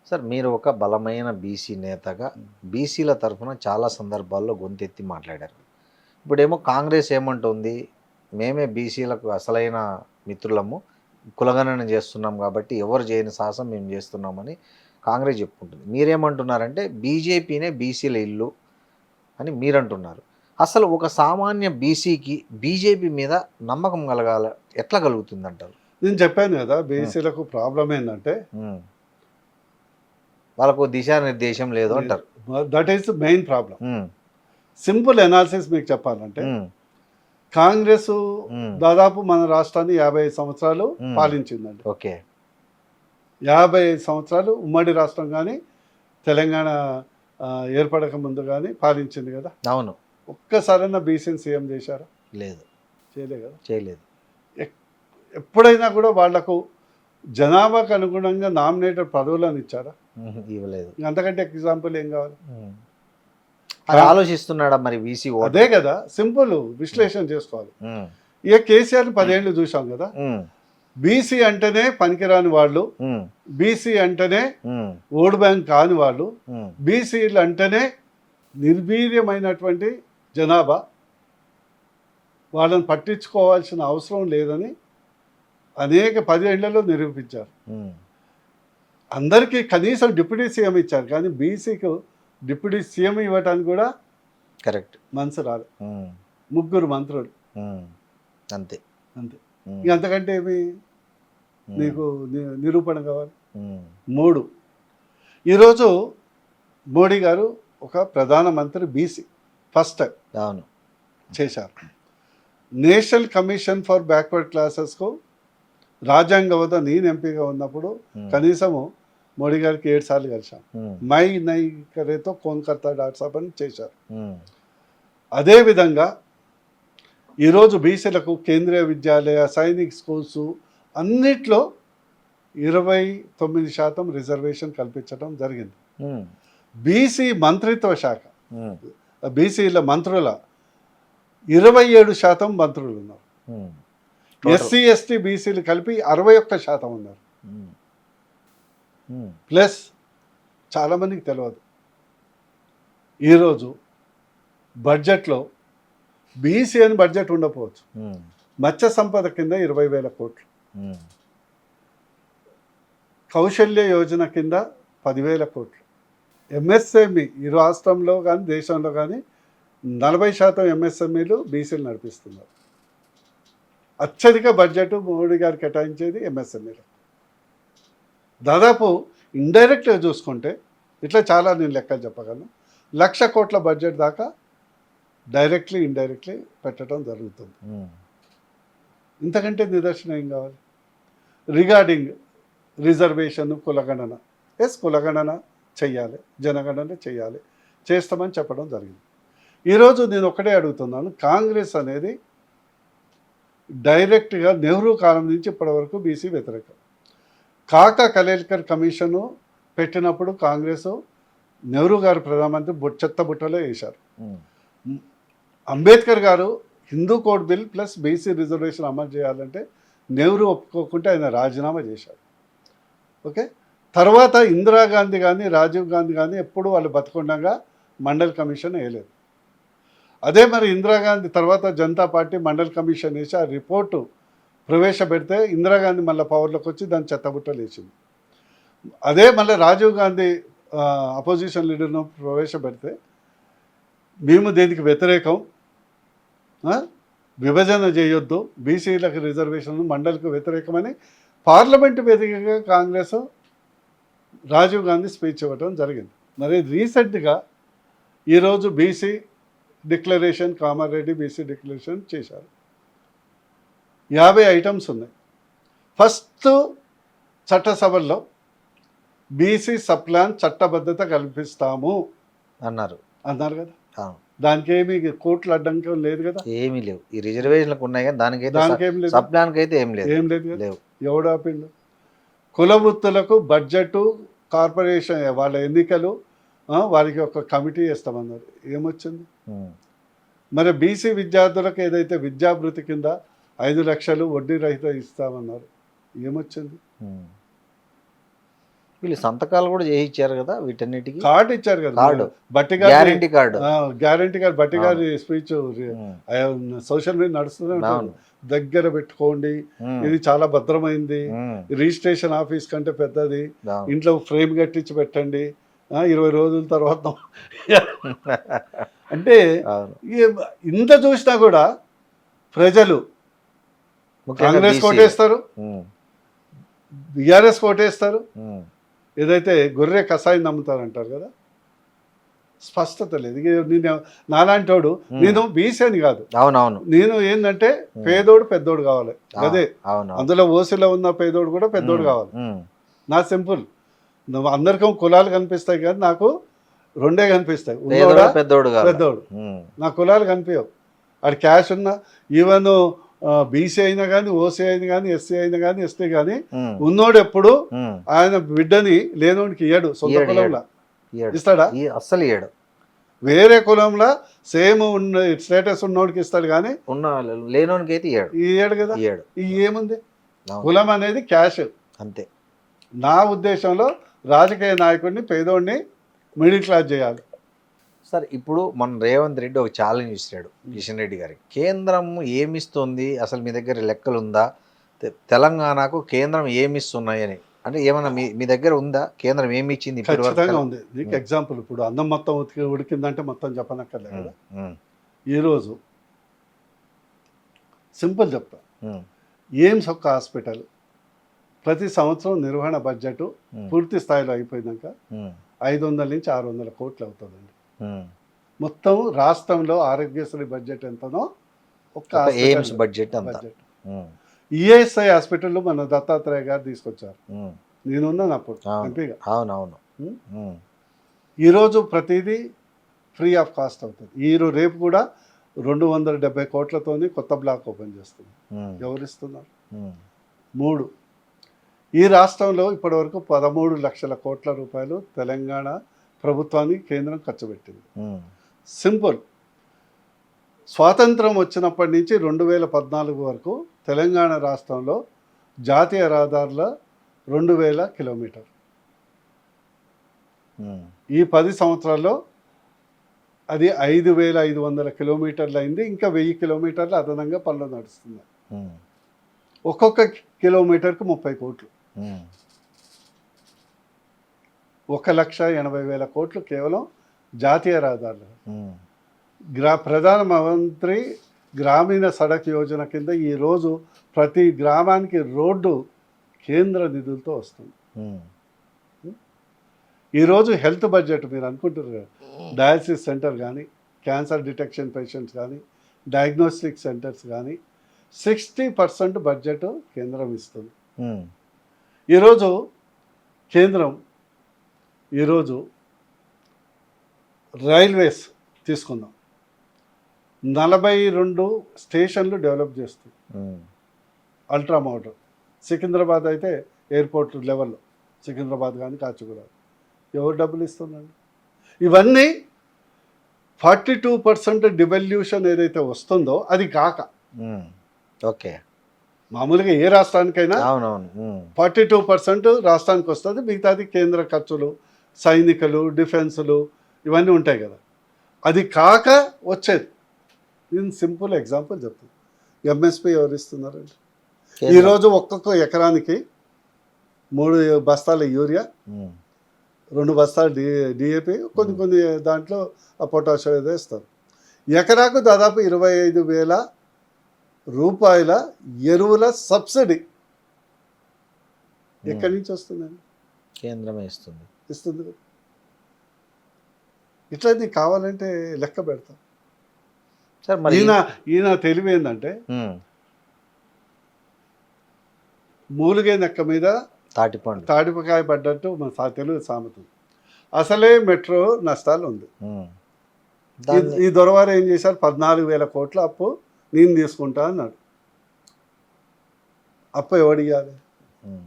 సార్, మీరు ఒక బలమైన బీసీ నేతగా బీసీల తరఫున చాలా సందర్భాల్లో గొంతెత్తి మాట్లాడారు. ఇప్పుడేమో కాంగ్రెస్ ఏమంటుంది, మేమే బీసీలకు అసలైన మిత్రులము, కులగణన చేస్తున్నాం కాబట్టి ఎవరు చేయని సాహసం మేము చేస్తున్నామని కాంగ్రెస్ చెప్పుకుంటుంది. మీరేమంటున్నారంటే బీజేపీనే బీసీల ఇల్లు అని మీరంటున్నారు. అసలు ఒక సామాన్య బీసీకి బీజేపీ మీద నమ్మకం ఎట్లా కలుగుతుంది అంటారు? నేను చెప్పాను కదా, బీసీలకు ప్రాబ్లం ఏంటంటే వాళ్ళకు దిశానిర్దేశం లేదు అంటారు. That is main problem. Simple analysis మీకు చెప్పాలంటే, కాంగ్రెస్ దాదాపు మన రాష్ట్రాన్ని 55 సంవత్సరాలు పాలించిందండి. ఓకే, 55 సంవత్సరాలు ఉమ్మడి రాష్ట్రం కానీ తెలంగాణ ఏర్పడక ముందు కానీ పాలించింది కదా. అవును. ఒక్కసారైనా బీసీని సీఎం చేశారా? లేదు, చేయలే కదా. చేయలేదు. ఎప్పుడైనా కూడా వాళ్లకు జనాభాకు అనుగుణంగా నామినేటెడ్ పదవులను ఇచ్చారా? ఇవ్వలేదు. అంతకంటే ఎగ్జాంపుల్ ఏం కావాలి? అది ఆలోచిస్తున్నాడా మరి బీసీ? అదే కదా, సింపుల్ విశ్లేషణ చేసుకోవాలి. ఇక కేసీఆర్ 10 ఏళ్ళు చూసాం కదా. బీసీ అంటేనే పనికిరాని వాళ్ళు, బీసీ అంటేనే ఓటు బ్యాంక్ కాని వాళ్ళు, బీసీలు అంటేనే నిర్వీర్యమైనటువంటి జనాభా, వాళ్ళని పట్టించుకోవాల్సిన అవసరం లేదని అనేక 10 ఏళ్లలో నిరూపించారు. అందరికీ కనీసం డిప్యూటీ సీఎం ఇచ్చారు, కానీ బీసీకి డిప్యూటీ సీఎం ఇవ్వటానికి కూడా కరెక్ట్ మనసు రాలేదు. 3 మంత్రులు అంతే అంతే. ఇంక అంతకంటే ఏమి నీకు నిరూపణ కావాలి? 3 ఈరోజు మోడీ గారు ఒక ప్రధానమంత్రి బీసీ ఫస్ట్ టైం అవును. చేశారు. నేషనల్ కమిషన్ ఫర్ బ్యాక్వర్డ్ క్లాసెస్కు రాజ్యాంగ హోదా నేను ఎంపీగా ఉన్నప్పుడు కనీసము మోడీ గారికి 7 సార్లు కలిసాం. మై నై కరేతో కోన్కర్తా డాట్ సాబ్ అని చేశారు. అదేవిధంగా ఈరోజు బీసీలకు కేంద్రీయ విద్యాలయ సైనిక్ స్కూల్స్ అన్నిట్లో 29% రిజర్వేషన్ కల్పించడం జరిగింది. బీసీ మంత్రిత్వ శాఖ బీసీల మంత్రుల 27% మంత్రులు ఉన్నారు. ఎస్సీ ఎస్టీ బీసీలు కలిపి 61% ఉన్నారు. ప్లస్ చాలామందికి తెలియదు, ఈరోజు బడ్జెట్లో బీసీ అని బడ్జెట్ ఉండకపోవచ్చు, మత్స్య సంపద కింద 20,000 కోట్లు, కౌశల్య యోజన కింద 10,000 కోట్లు, ఎంఎస్ఎంఈ ఈ రాష్ట్రంలో కానీ దేశంలో కానీ 40% ఎంఎస్ఎంఈలు బీసీలు నడిపిస్తున్నారు. అత్యధిక బడ్జెట్ మోడీ గారు కేటాయించేది ఎంఎస్ఎంఈలు. దాదాపు ఇండైరెక్ట్గా చూసుకుంటే ఇట్లా చాలా నేను లెక్కలు చెప్పగలను, 1,00,000 కోట్ల బడ్జెట్ దాకా డైరెక్ట్లీ ఇండైరెక్ట్లీ పెట్టడం జరుగుతుంది. ఇంతకంటే నిదర్శనం ఏం కావాలి? రిగార్డింగ్ రిజర్వేషన్ కులగణన, కులగణన చెయ్యాలి, జనగణన చెయ్యాలి, చేస్తామని చెప్పడం జరిగింది. ఈరోజు నేను ఒకటే అడుగుతున్నాను, కాంగ్రెస్ అనేది డైరెక్ట్గా నెహ్రూ కాలం నుంచి ఇప్పటివరకు బీసీ వ్యతిరేకం. కాకా కలేల్కర్ కమిషను పెట్టినప్పుడు కాంగ్రెస్ నెహ్రూ గారు ప్రధానమంత్రి చెత్త బుట్టలో వేశారు. అంబేద్కర్ గారు Hindu code bill plus BC reservation అమలు చేయాలంటే నెహ్రూ ఒప్పుకోకుంటే ఆయన రాజీనామా చేశారు. ఓకే, తర్వాత ఇందిరాగాంధీ కానీ రాజీవ్ గాంధీ కానీ ఎప్పుడు వాళ్ళు బతకుండగా మండల్ కమిషన్ వేయలేదు. అదే మరి ఇందిరాగాంధీ తర్వాత జనతా పార్టీ మండల్ కమిషన్ వేసి ఆ రిపోర్టు ప్రవేశపెడితే ఇందిరాగాంధీ మళ్ళీ పవర్లోకి వచ్చి దాన్ని చెత్తబుట్టలు వేసింది. అదే మళ్ళీ రాజీవ్ గాంధీ అపోజిషన్ లీడర్ను ప్రవేశపెడితే మేము దీనికి వ్యతిరేకం, విభజన చేయొద్దు, బీసీలకు రిజర్వేషన్ మండలికి వ్యతిరేకమని పార్లమెంటు వేదికగా కాంగ్రెస్ రాజీవ్ గాంధీ స్పీచ్ ఇవ్వడం జరిగింది. మరి రీసెంట్గా ఈరోజు BC declaration, Kamareddy BC declaration చేశారు. 50 ఐటమ్స్ ఉన్నాయి. ఫస్ట్ చట్టసభల్లో బీసీ సప్లాన్ చట్టబద్ధత కల్పిస్తాము అన్నారు కదా. దానికి ఏమి కోర్టులు అడ్డంకం లేదు కదా, ఏమీ లేవు. ఈ రిజర్వేషన్లకు ఉన్నాయి కానీ దానికి ఏం లేదు, సప్లాన్కి అయితే ఏం లేదు, ఏం లేదు. ఎవడు ఆపిండు? కుల వృత్తులకు బడ్జెట్ కార్పొరేషన్ వాళ్ళ ఎన్నికలు, వారికి ఒక కమిటీ వేస్తామన్నారు. ఏమొచ్చింది? మరి బీసీ విద్యార్థులకు ఏదైతే విద్యాభృతి కింద 5 లక్షలు వడ్డీ రహిత ఇస్తామన్నారు. ఏమొచ్చింది? వీళ్ళు సంతకాలు కూడా చేయించారు కదా వీటన్నిటికీ. కార్డు ఇచ్చారు కదా, బట్టి గ్యారంటీ కార్డు. గ్యారంటీ కార్డు బట్టి గారి స్పీచ్ సోషల్ మీడియా నడుస్తూనే ఉంటాను. దగ్గర పెట్టుకోండి, ఇది చాలా భద్రమైంది, రిజిస్ట్రేషన్ ఆఫీస్ కంటే పెద్దది, ఇంట్లో ఫ్రేమ్ కట్టించి పెట్టండి, 20 రోజుల తర్వాత అంటే ఇంత చూసినా కూడా ప్రజలు కాంగ్రెస్ కోటేస్తారు, బీఆర్ఎస్ కోటేస్తారు. ఏదైతే గొర్రె కషాయం నమ్ముతారంటారు కదా, స్పష్టత లేదు. నేను నాలాంటి వాడు, నేను బీసీ అని కాదు, అవునవును, నేను ఏంటంటే పేదోడు పెద్దోడు కావాలి. అదే అందులో ఓసీలో ఉన్న పేదోడు కూడా పెద్దోడు కావాలి. నా సింపుల్. నువ్వు అందరికీ కులాలు కనిపిస్తాయి కానీ నాకు 2 కనిపిస్తాయి, పెద్దోడు. నా కులాలు కనిపించవు. అది క్యాష్ ఉన్నా, ఈవెన్ బీసీ అయినా కానీ, ఓసీ అయినా కానీ, ఎస్సీ అయినా కానీ, ఎస్టీ కానీ, ఉన్నోడు ఎప్పుడు ఆయన బిడ్డని లేనోడికి ఇయ్యడు. సొంత కులంలో ఇస్తాడా? అస్సలు ఇయ్యడు. వేరే కులంలో సేమ్ ఉన్న స్టేటస్ ఉన్నోడికి ఇస్తాడు కానీ లేనోడికి అయితే ఇయ్యడు కదా. ఏముంది? కులం అనేది క్యాష్ అంతే. నా ఉద్దేశంలో రాజకీయ నాయకుడిని పేదోడిని మిడిల్ క్లాస్ చేయాలి. సార్, ఇప్పుడు మన రేవంత్ రెడ్డి ఒక ఛాలెంజ్ ఇచ్చాడు కిషన్ రెడ్డి గారికి. కేంద్రం ఏమిస్తుంది, అసలు మీ దగ్గర లెక్కలు ఉందా, తెలంగాణకు కేంద్రం ఏమిస్తున్నాయి అని. అంటే ఏమన్నా మీ దగ్గర ఉందా? కేంద్రం ఏమి ఇచ్చింది? ఖచ్చితంగా ఉంది. నీకు ఎగ్జాంపుల్, ఇప్పుడు అన్నం మొత్తం ఉడికిందంటే మొత్తం చెప్పనక్కర్లే కదా. ఈరోజు సింపుల్ చెప్తా, ఎయిమ్స్ ఒక హాస్పిటల్, ప్రతి సంవత్సరం నిర్వహణ బడ్జెట్ ఉమ్, పూర్తి స్థాయిలో అయిపోయినాక ఉమ్, 500 నుంచి 600 కోట్లు అవుతుందండి. ఉమ్. మొత్తం రాష్ట్రంలో ఆరోగ్యశ్రీ బడ్జెట్ ఎంతనో ఒక్క ఒక హాస్పిటల్ ఎయిమ్స్ బడ్జెట్ అంతా. బడ్జెట్. ఉమ్, ఈఎస్ఐ హాస్పిటల్ మన దత్తాత్రేయ గారు తీసుకొచ్చారు. ఉమ్. నేనున్నాను అప్పుడు అవును ఎంపీగా. అవునవును. ఉమ్. ఉమ్, ఈరోజు ప్రతిదీ ఫ్రీ ఆఫ్ కాస్ట్ అవుతుంది. రేపు కూడా 270 కోట్లతోని కొత్త బ్లాక్ ఓపెన్ చేస్తుంది. ఉమ్, ఎవరిస్తున్నారు? ఉమ్, 3. ఈ రాష్ట్రంలో ఇప్పటివరకు 13 లక్షల కోట్ల రూపాయలు తెలంగాణ ప్రభుత్వానికి కేంద్రం ఖర్చు పెట్టింది. ఉమ్, సింపుల్. స్వాతంత్రం వచ్చినప్పటి నుంచి 2014 వరకు తెలంగాణ రాష్ట్రంలో జాతీయ రహదారుల 2000 కిలోమీటర్. ఉమ్, ఈ 10 సంవత్సరాల్లో అది 5500 కిలోమీటర్లు అయింది. ఇంకా 1000 కిలోమీటర్లు అదనంగా పనులు నడుస్తున్నాయి. ఉమ్, ఒక్కొక్క కిలోమీటర్కు 30 కోట్లు. ఉమ్, 1,80,000 కోట్లు కేవలం జాతీయ రహదారులు. ఉమ్, ప్రధానమంత్రి గ్రామీణ సడక్ యోజన కింద ఈరోజు ప్రతి గ్రామానికి రోడ్డు కేంద్ర నిధులతో వస్తుంది. ఉమ్, ఈరోజు హెల్త్ బడ్జెట్ మీరు అనుకుంటారు కదా, డయాలసిస్ సెంటర్ కానీ, క్యాన్సర్ డిటెక్షన్ పేషెంట్స్ కానీ, డయాగ్నోస్టిక్ సెంటర్స్ కానీ 60% బడ్జెట్ కేంద్రం ఇస్తుంది. ఉమ్, ఈరోజు కేంద్రం రైల్వేస్ తీసుకుందాం, 42 స్టేషన్లు డెవలప్ చేస్తుంది. ఉమ్, అల్ట్రా మోడల్. సికింద్రాబాద్ అయితే ఎయిర్పోర్ట్ లెవెల్లో, సికింద్రాబాద్ కానీ కాచిగూడ. ఎవరు డబ్బులు ఇస్తుందండి? ఇవన్నీ 42% డివల్యూషన్ ఏదైతే వస్తుందో అది కాక, ఉమ్. ఓకే. మామూలుగా ఏ రాష్ట్రానికైనా అవునవును. ఉమ్, 42% రాష్ట్రానికి వస్తుంది, మిగతాది కేంద్ర ఖర్చులు, సైనికులు, డిఫెన్సులు ఇవన్నీ ఉంటాయి కదా. అది కాక వచ్చేది. నేను సింపుల్ ఎగ్జాంపుల్ చెప్తాను. ఎంఎస్పి ఎవరు ఇస్తున్నారండి? కేంద్రం. ఈరోజు ఒక్కొక్క ఎకరానికి 3 బస్తాల యూరియా, ఉమ్, 2 బస్తాలు డిఏపి, కొన్ని దాంట్లో పొటాషియం ఏదో ఇస్తారు. ఎకరాకు దాదాపు 25,000 రూపాయల ఎరువుల సబ్సిడీ ఎక్కడి నుంచి వస్తుందండి? కేంద్రమే ఇస్తుంది. ఇస్తుంది కదా. ఇట్లా నీకు కావాలంటే లెక్క పెడతాం. సార్ మరి ఈయన తెలివి ఏంటంటే ఉమ్, మూలిగే నెక్క మీద తాటిపండు. తాడిపకాయ పడ్డట్టు మన తెలుగు సామెత. అసలే మెట్రో నష్టాలు ఉంది. ఉమ్, ఈ దొరవారు ఏం చేశారు? 14,000 కోట్ల అప్పు నేను తీసుకుంటా అన్నాడు. అప్పు ఎవడు ఇవ్వాలి? ఉమ్,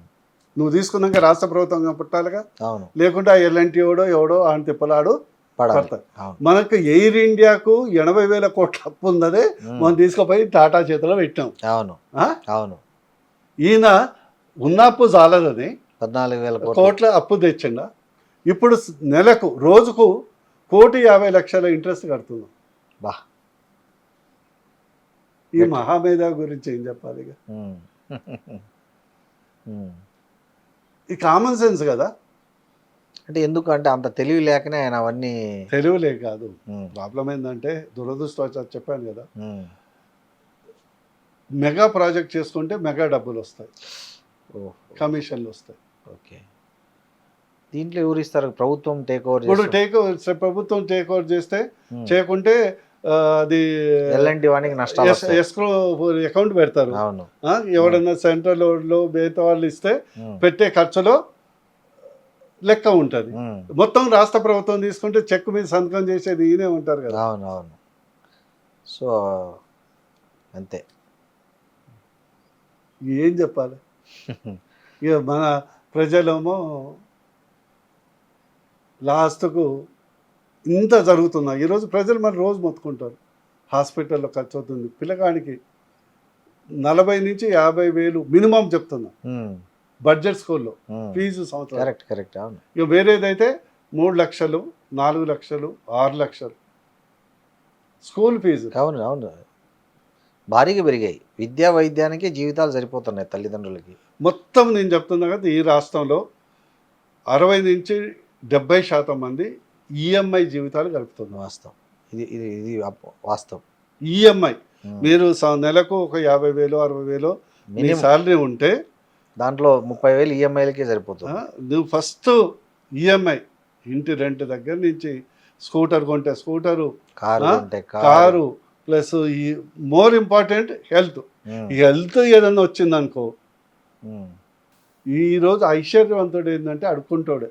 నువ్వు తీసుకున్నాక రాష్ట్ర ప్రభుత్వం పుట్టాలిగా. అవును. లేకుంటే ఆ ఎల్ఎన్టీ ఎవడో ఆయన తిప్పలాడు పడాలి. పడతాడు. అవును. మనకు ఎయిర్ ఇండియాకు 80,000 కోట్ల అప్పు ఉన్నదే మనం తీసుకుపోయి టాటా చేతిలో పెట్టాం. అవును. ఆ? అవును. ఈయన ఉన్న అప్పు చాలదని 14,000 కోట్ల అప్పు తెచ్చిండ. ఇప్పుడు నెలకు రోజుకు 1,50,00,000 ఇంట్రెస్ట్ కడుతున్నాం. బా. ఈ మహామేధావి గురించి ఏం చెప్పాలి ఇక? ఉమ్, ఉమ్. ఈ కామన్ సెన్స్ కదా. అంటే ఎందుకంటే అంత తెలివి లేకనే ఆయన అవన్నీ. తెలివిలే కాదు, ఉమ్, ప్రాబ్లం ఏంటంటే దురదృష్టవశాత్తు చెప్పాను కదా, ఉమ్. మెగా ప్రాజెక్ట్ చేసుకుంటే మెగా డబ్బులు వస్తాయి, ఓహో. కమిషన్లు వస్తాయి. ఓకే. దీంట్లో ఎవరు ఇస్తారు? ప్రభుత్వం టేక్ ఓవర్ ఇప్పుడు ప్రభుత్వం టేక్ ఓవర్ చేస్తే చేయకుంటే అది ఎలాంటి వానికి నష్టాలు వస్తాయి. ఎస్క్రో అకౌంట్ పెడతారు. అవును. ఎవడన్నా సెంట్రల్ మిగతా వాళ్ళు ఇస్తే పెట్టే ఖర్చులో లెక్క ఉంటుంది. ఉమ్, మొత్తం రాష్ట్ర ప్రభుత్వం తీసుకుంటే చెక్ మీద సంతకం చేసేది ఈయనే ఉంటారు కదా. అవును అవును. సో అంతే. ఏం చెప్పాలి ఇక మన ప్రజలేమో లాస్ట్కు ఇంత జరుగుతున్నా. ఈరోజు ప్రజలు మరి రోజు మొత్తుకుంటారు హాస్పిటల్లో ఖర్చు అవుతుంది. పిల్లగానికి 40,000 నుంచి 50,000 మినిమం చెప్తున్నా ఉమ్, బడ్జెట్ స్కూల్లో ఉమ్. ఫీజు సంవత్సరం. Correct correct. అవును. ఇక వేరేదైతే 3 లక్షలు, 4 లక్షలు, 6 లక్షలు స్కూల్ ఫీజు. అవును అవును. భారీగా పెరిగాయి. విద్యా వైద్యానికి జీవితాలు సరిపోతున్నాయి తల్లిదండ్రులకి. మొత్తం నేను చెప్తున్నా కదా, ఈ రాష్ట్రంలో 60 నుంచి 70% మంది ఈఎంఐ జీవితాలు గడుపుతున్నారు. వాస్తవం. ఇది ఇది ఇది వాస్తవం. ఈఎంఐ మీరు నెలకు ఒక 50,000, 60,000 మీ శాలరీ ఉంటే దాంట్లో 30,000 ఈఎంఐలకే సరిపోతుంది. నువ్వు ఫస్ట్ ఈఎంఐ, ఇంటి రెంట్ దగ్గర నుంచి స్కూటర్ కొంటే స్కూటరు, కారు ఉంటే కారు, ప్లస్ ఈ మోర్ ఇంపార్టెంట్ హెల్త్. ఈ హెల్త్ ఏదన్నా వచ్చిందనుకో, ఈరోజు ఐశ్వర్యవంతుడు ఏంటంటే అడుక్కుంటాడే,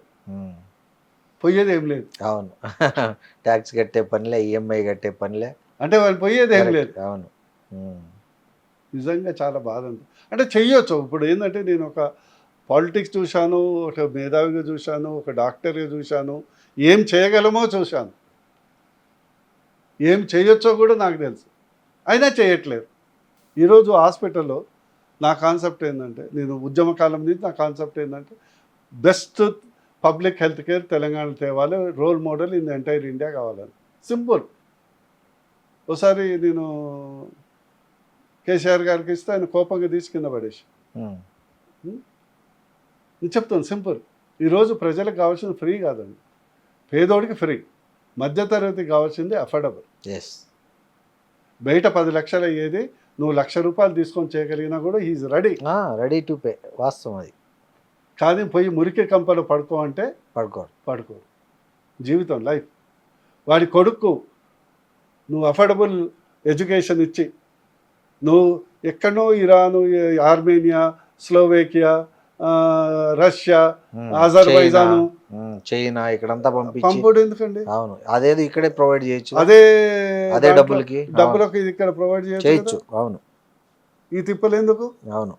పోయేది ఏం లేదు. అవును. ట్యాక్స్ కట్టే పనిలే, ఈఎంఐ కట్టే పనిలే, అంటే వాళ్ళు పోయేది ఏం లేదు. అవును. నిజంగా చాలా బాధ ఉంది. అంటే చెయ్యొచ్చు. ఇప్పుడు ఏంటంటే నేను ఒక పాలిటిక్స్ చూశాను, ఒక మేధావిగా చూశాను, ఒక డాక్టర్గా చూశాను, ఏం చేయగలమో చూశాను, ఏం చేయొచ్చో కూడా నాకు తెలుసు, అయినా చేయట్లేదు. ఈరోజు హాస్పిటల్లో నా కాన్సెప్ట్ ఏంటంటే, నేను ఉద్యమ కాలం నుంచి నా కాన్సెప్ట్ ఏంటంటే best public health care Telangana తేవాలి, role model in entire India కావాలని. సింపుల్. ఒకసారి నేను కేసీఆర్ గారికి ఇస్తే ఆయన కోపంగా తీసి కింద పడేసి, నేను చెప్తాను సింపుల్. ఈరోజు ప్రజలకు కావాల్సింది ఫ్రీ కాదండి, పేదోడికి ఫ్రీ, మధ్యతరగతికి కావాల్సింది అఫోర్డబుల్. బయట 10 లక్షలు అయ్యేది నువ్వు ₹1,00,000 తీసుకొని చేయగలిగినా కూడా ఈజ్ రెడీ టు పే. వాస్తవం అది. కానీ పోయి మురికి కంపలో పడుకో అంటే పడుకోరు. జీవితం, లైఫ్. వాడి కొడుకు నువ్వు అఫోర్డబుల్ ఎడ్యుకేషన్ ఇచ్చి, నువ్వు ఎక్కడో Iran, Armenia, Slovakia, Russia, Azerbaijan, China ఇక్కడంతా పంపుడు ఎందుకండి? అవును, అదేదో ఇక్కడే ప్రొవైడ్ చేయొచ్చు. అదే డబ్బులకి ఇక్కడ ప్రొవైడ్ చేయొచ్చు. అవును. ఈ తిప్పలు ఎందుకు? అవును.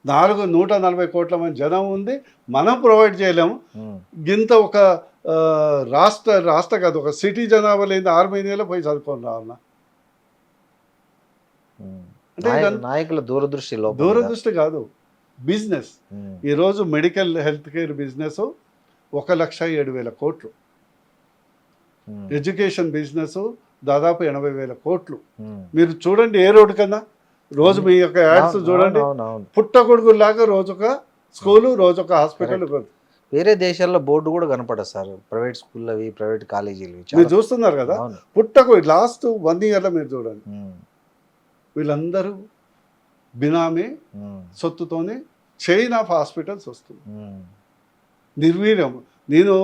140 కోట్ల మంది జనం ఉంది, మనం ప్రొవైడ్ చేయలేము. గింత ఒక రాష్ట్ర కాదు, ఒక సిటీ జనాభా లేని ఆర్మేనియాలో పోయి చదువుకొని రావాలన్నా అంటే నాయకుల దూరదృష్టి కాదు, బిజినెస్. ఈరోజు మెడికల్ హెల్త్ కేర్ బిజినెస్ 1,07,000 కోట్లు, ఎడ్యుకేషన్ బిజినెస్ దాదాపు 80,000 కోట్లు. మీరు చూడండి ఏ రోడ్డు కన్నా, రోజు మీ యొక్క యాడ్స్ చూడండి, పుట్టగొడుగులాగా రోజొక స్కూలు, రోజొక హాస్పిటల్. వేరే దేశాల్లో బోర్డు కూడా కనపడదు సార్, ప్రైవేట్ స్కూల్ అవి, ప్రైవేట్ కాలేజీలు మీరు చూస్తున్నారు కదా. పుట్టగొడుగు లాస్ట్ 1 ఇయర్లో మీరు చూడండి, వీళ్ళందరూ బినామీ సొత్తుతోనే చైన్ ఆఫ్ హాస్పిటల్స్ వస్తుంది. నిర్వీర్యం. నేను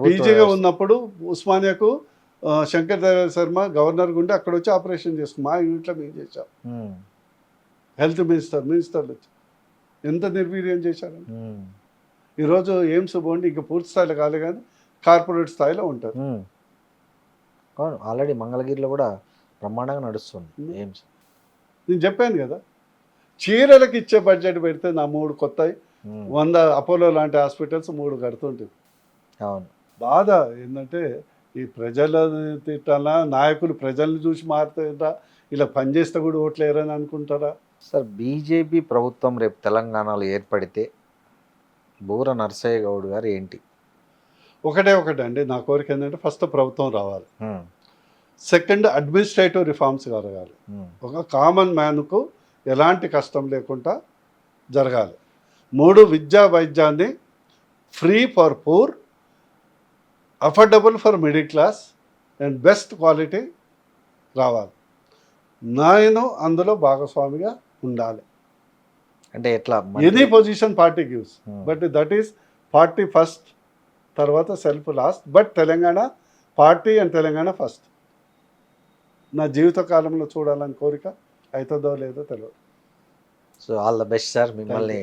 పీజీగా ఉన్నప్పుడు ఉస్మానియాకు శంకర్ దయాళ్ శర్మ గవర్నర్ గుండి అక్కడ వచ్చి ఆపరేషన్ చేసుకుని మా యూనిట్లో మేము చేశాం. హెల్త్ మినిస్టర్లు వచ్చి ఎంత నిర్వీర్యం చేశారండి. ఈరోజు ఎయిమ్స్ బోండి ఇంకా పూర్తి స్థాయిలో కాలే కానీ కార్పొరేట్ స్థాయిలో ఉంటారు. అవును, ఆల్రెడీ మంగళగిరిలో కూడా బ్రహ్మాండంగా నడుస్తుంది ఎయిమ్స్. నేను చెప్పాను కదా, చీరలకు ఇచ్చే బడ్జెట్ పెడితే నా 3 కొత్తవి, 100 అపోలో లాంటి హాస్పిటల్స్ 3 కడుతుంటుంది. అవును. బాధ ఏంటంటే ఈ ప్రజలను తిట్టాలా, నాయకులు ప్రజల్ని చూసి మారుతారా, ఇలా పనిచేస్తే కూడా ఓట్లేరని అనుకుంటారా? సార్, బీజేపీ ప్రభుత్వం రేపు తెలంగాణలో ఏర్పడితే బూర నర్సయ్య గౌడ్ గారు ఏంటి? ఒకటే అండి నా కోరిక ఏంటంటే, ఫస్ట్ ప్రభుత్వం రావాలి, సెకండ్ అడ్మినిస్ట్రేటివ్ రిఫార్మ్స్ జరగాలి, ఒక కామన్ మ్యాన్కు ఎలాంటి కష్టం లేకుండా జరగాలి, 3 విద్యా వైద్యాన్ని free for poor, affordable for middle class and best quality రావాలి. నేను అందులో భాగస్వామిగా ఉండాలి. అంటే ఎట్లా? Any position party gives, but that is party first, తర్వాత self last, but Telangana party and Telangana first. నా జీవిత కాలంలో చూడాలని కోరిక, అవుతుందో లేదో తెలియదు. So all the best sir. మిమ్మల్ని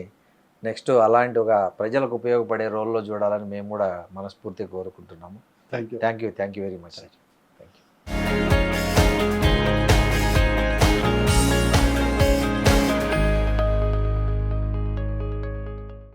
నెక్స్ట్ అలాంటి ఒక ప్రజలకు ఉపయోగపడే రోల్లో చూడాలని మేము కూడా మనస్ఫూర్తిగా కోరుకుంటున్నాము. Thank you very much.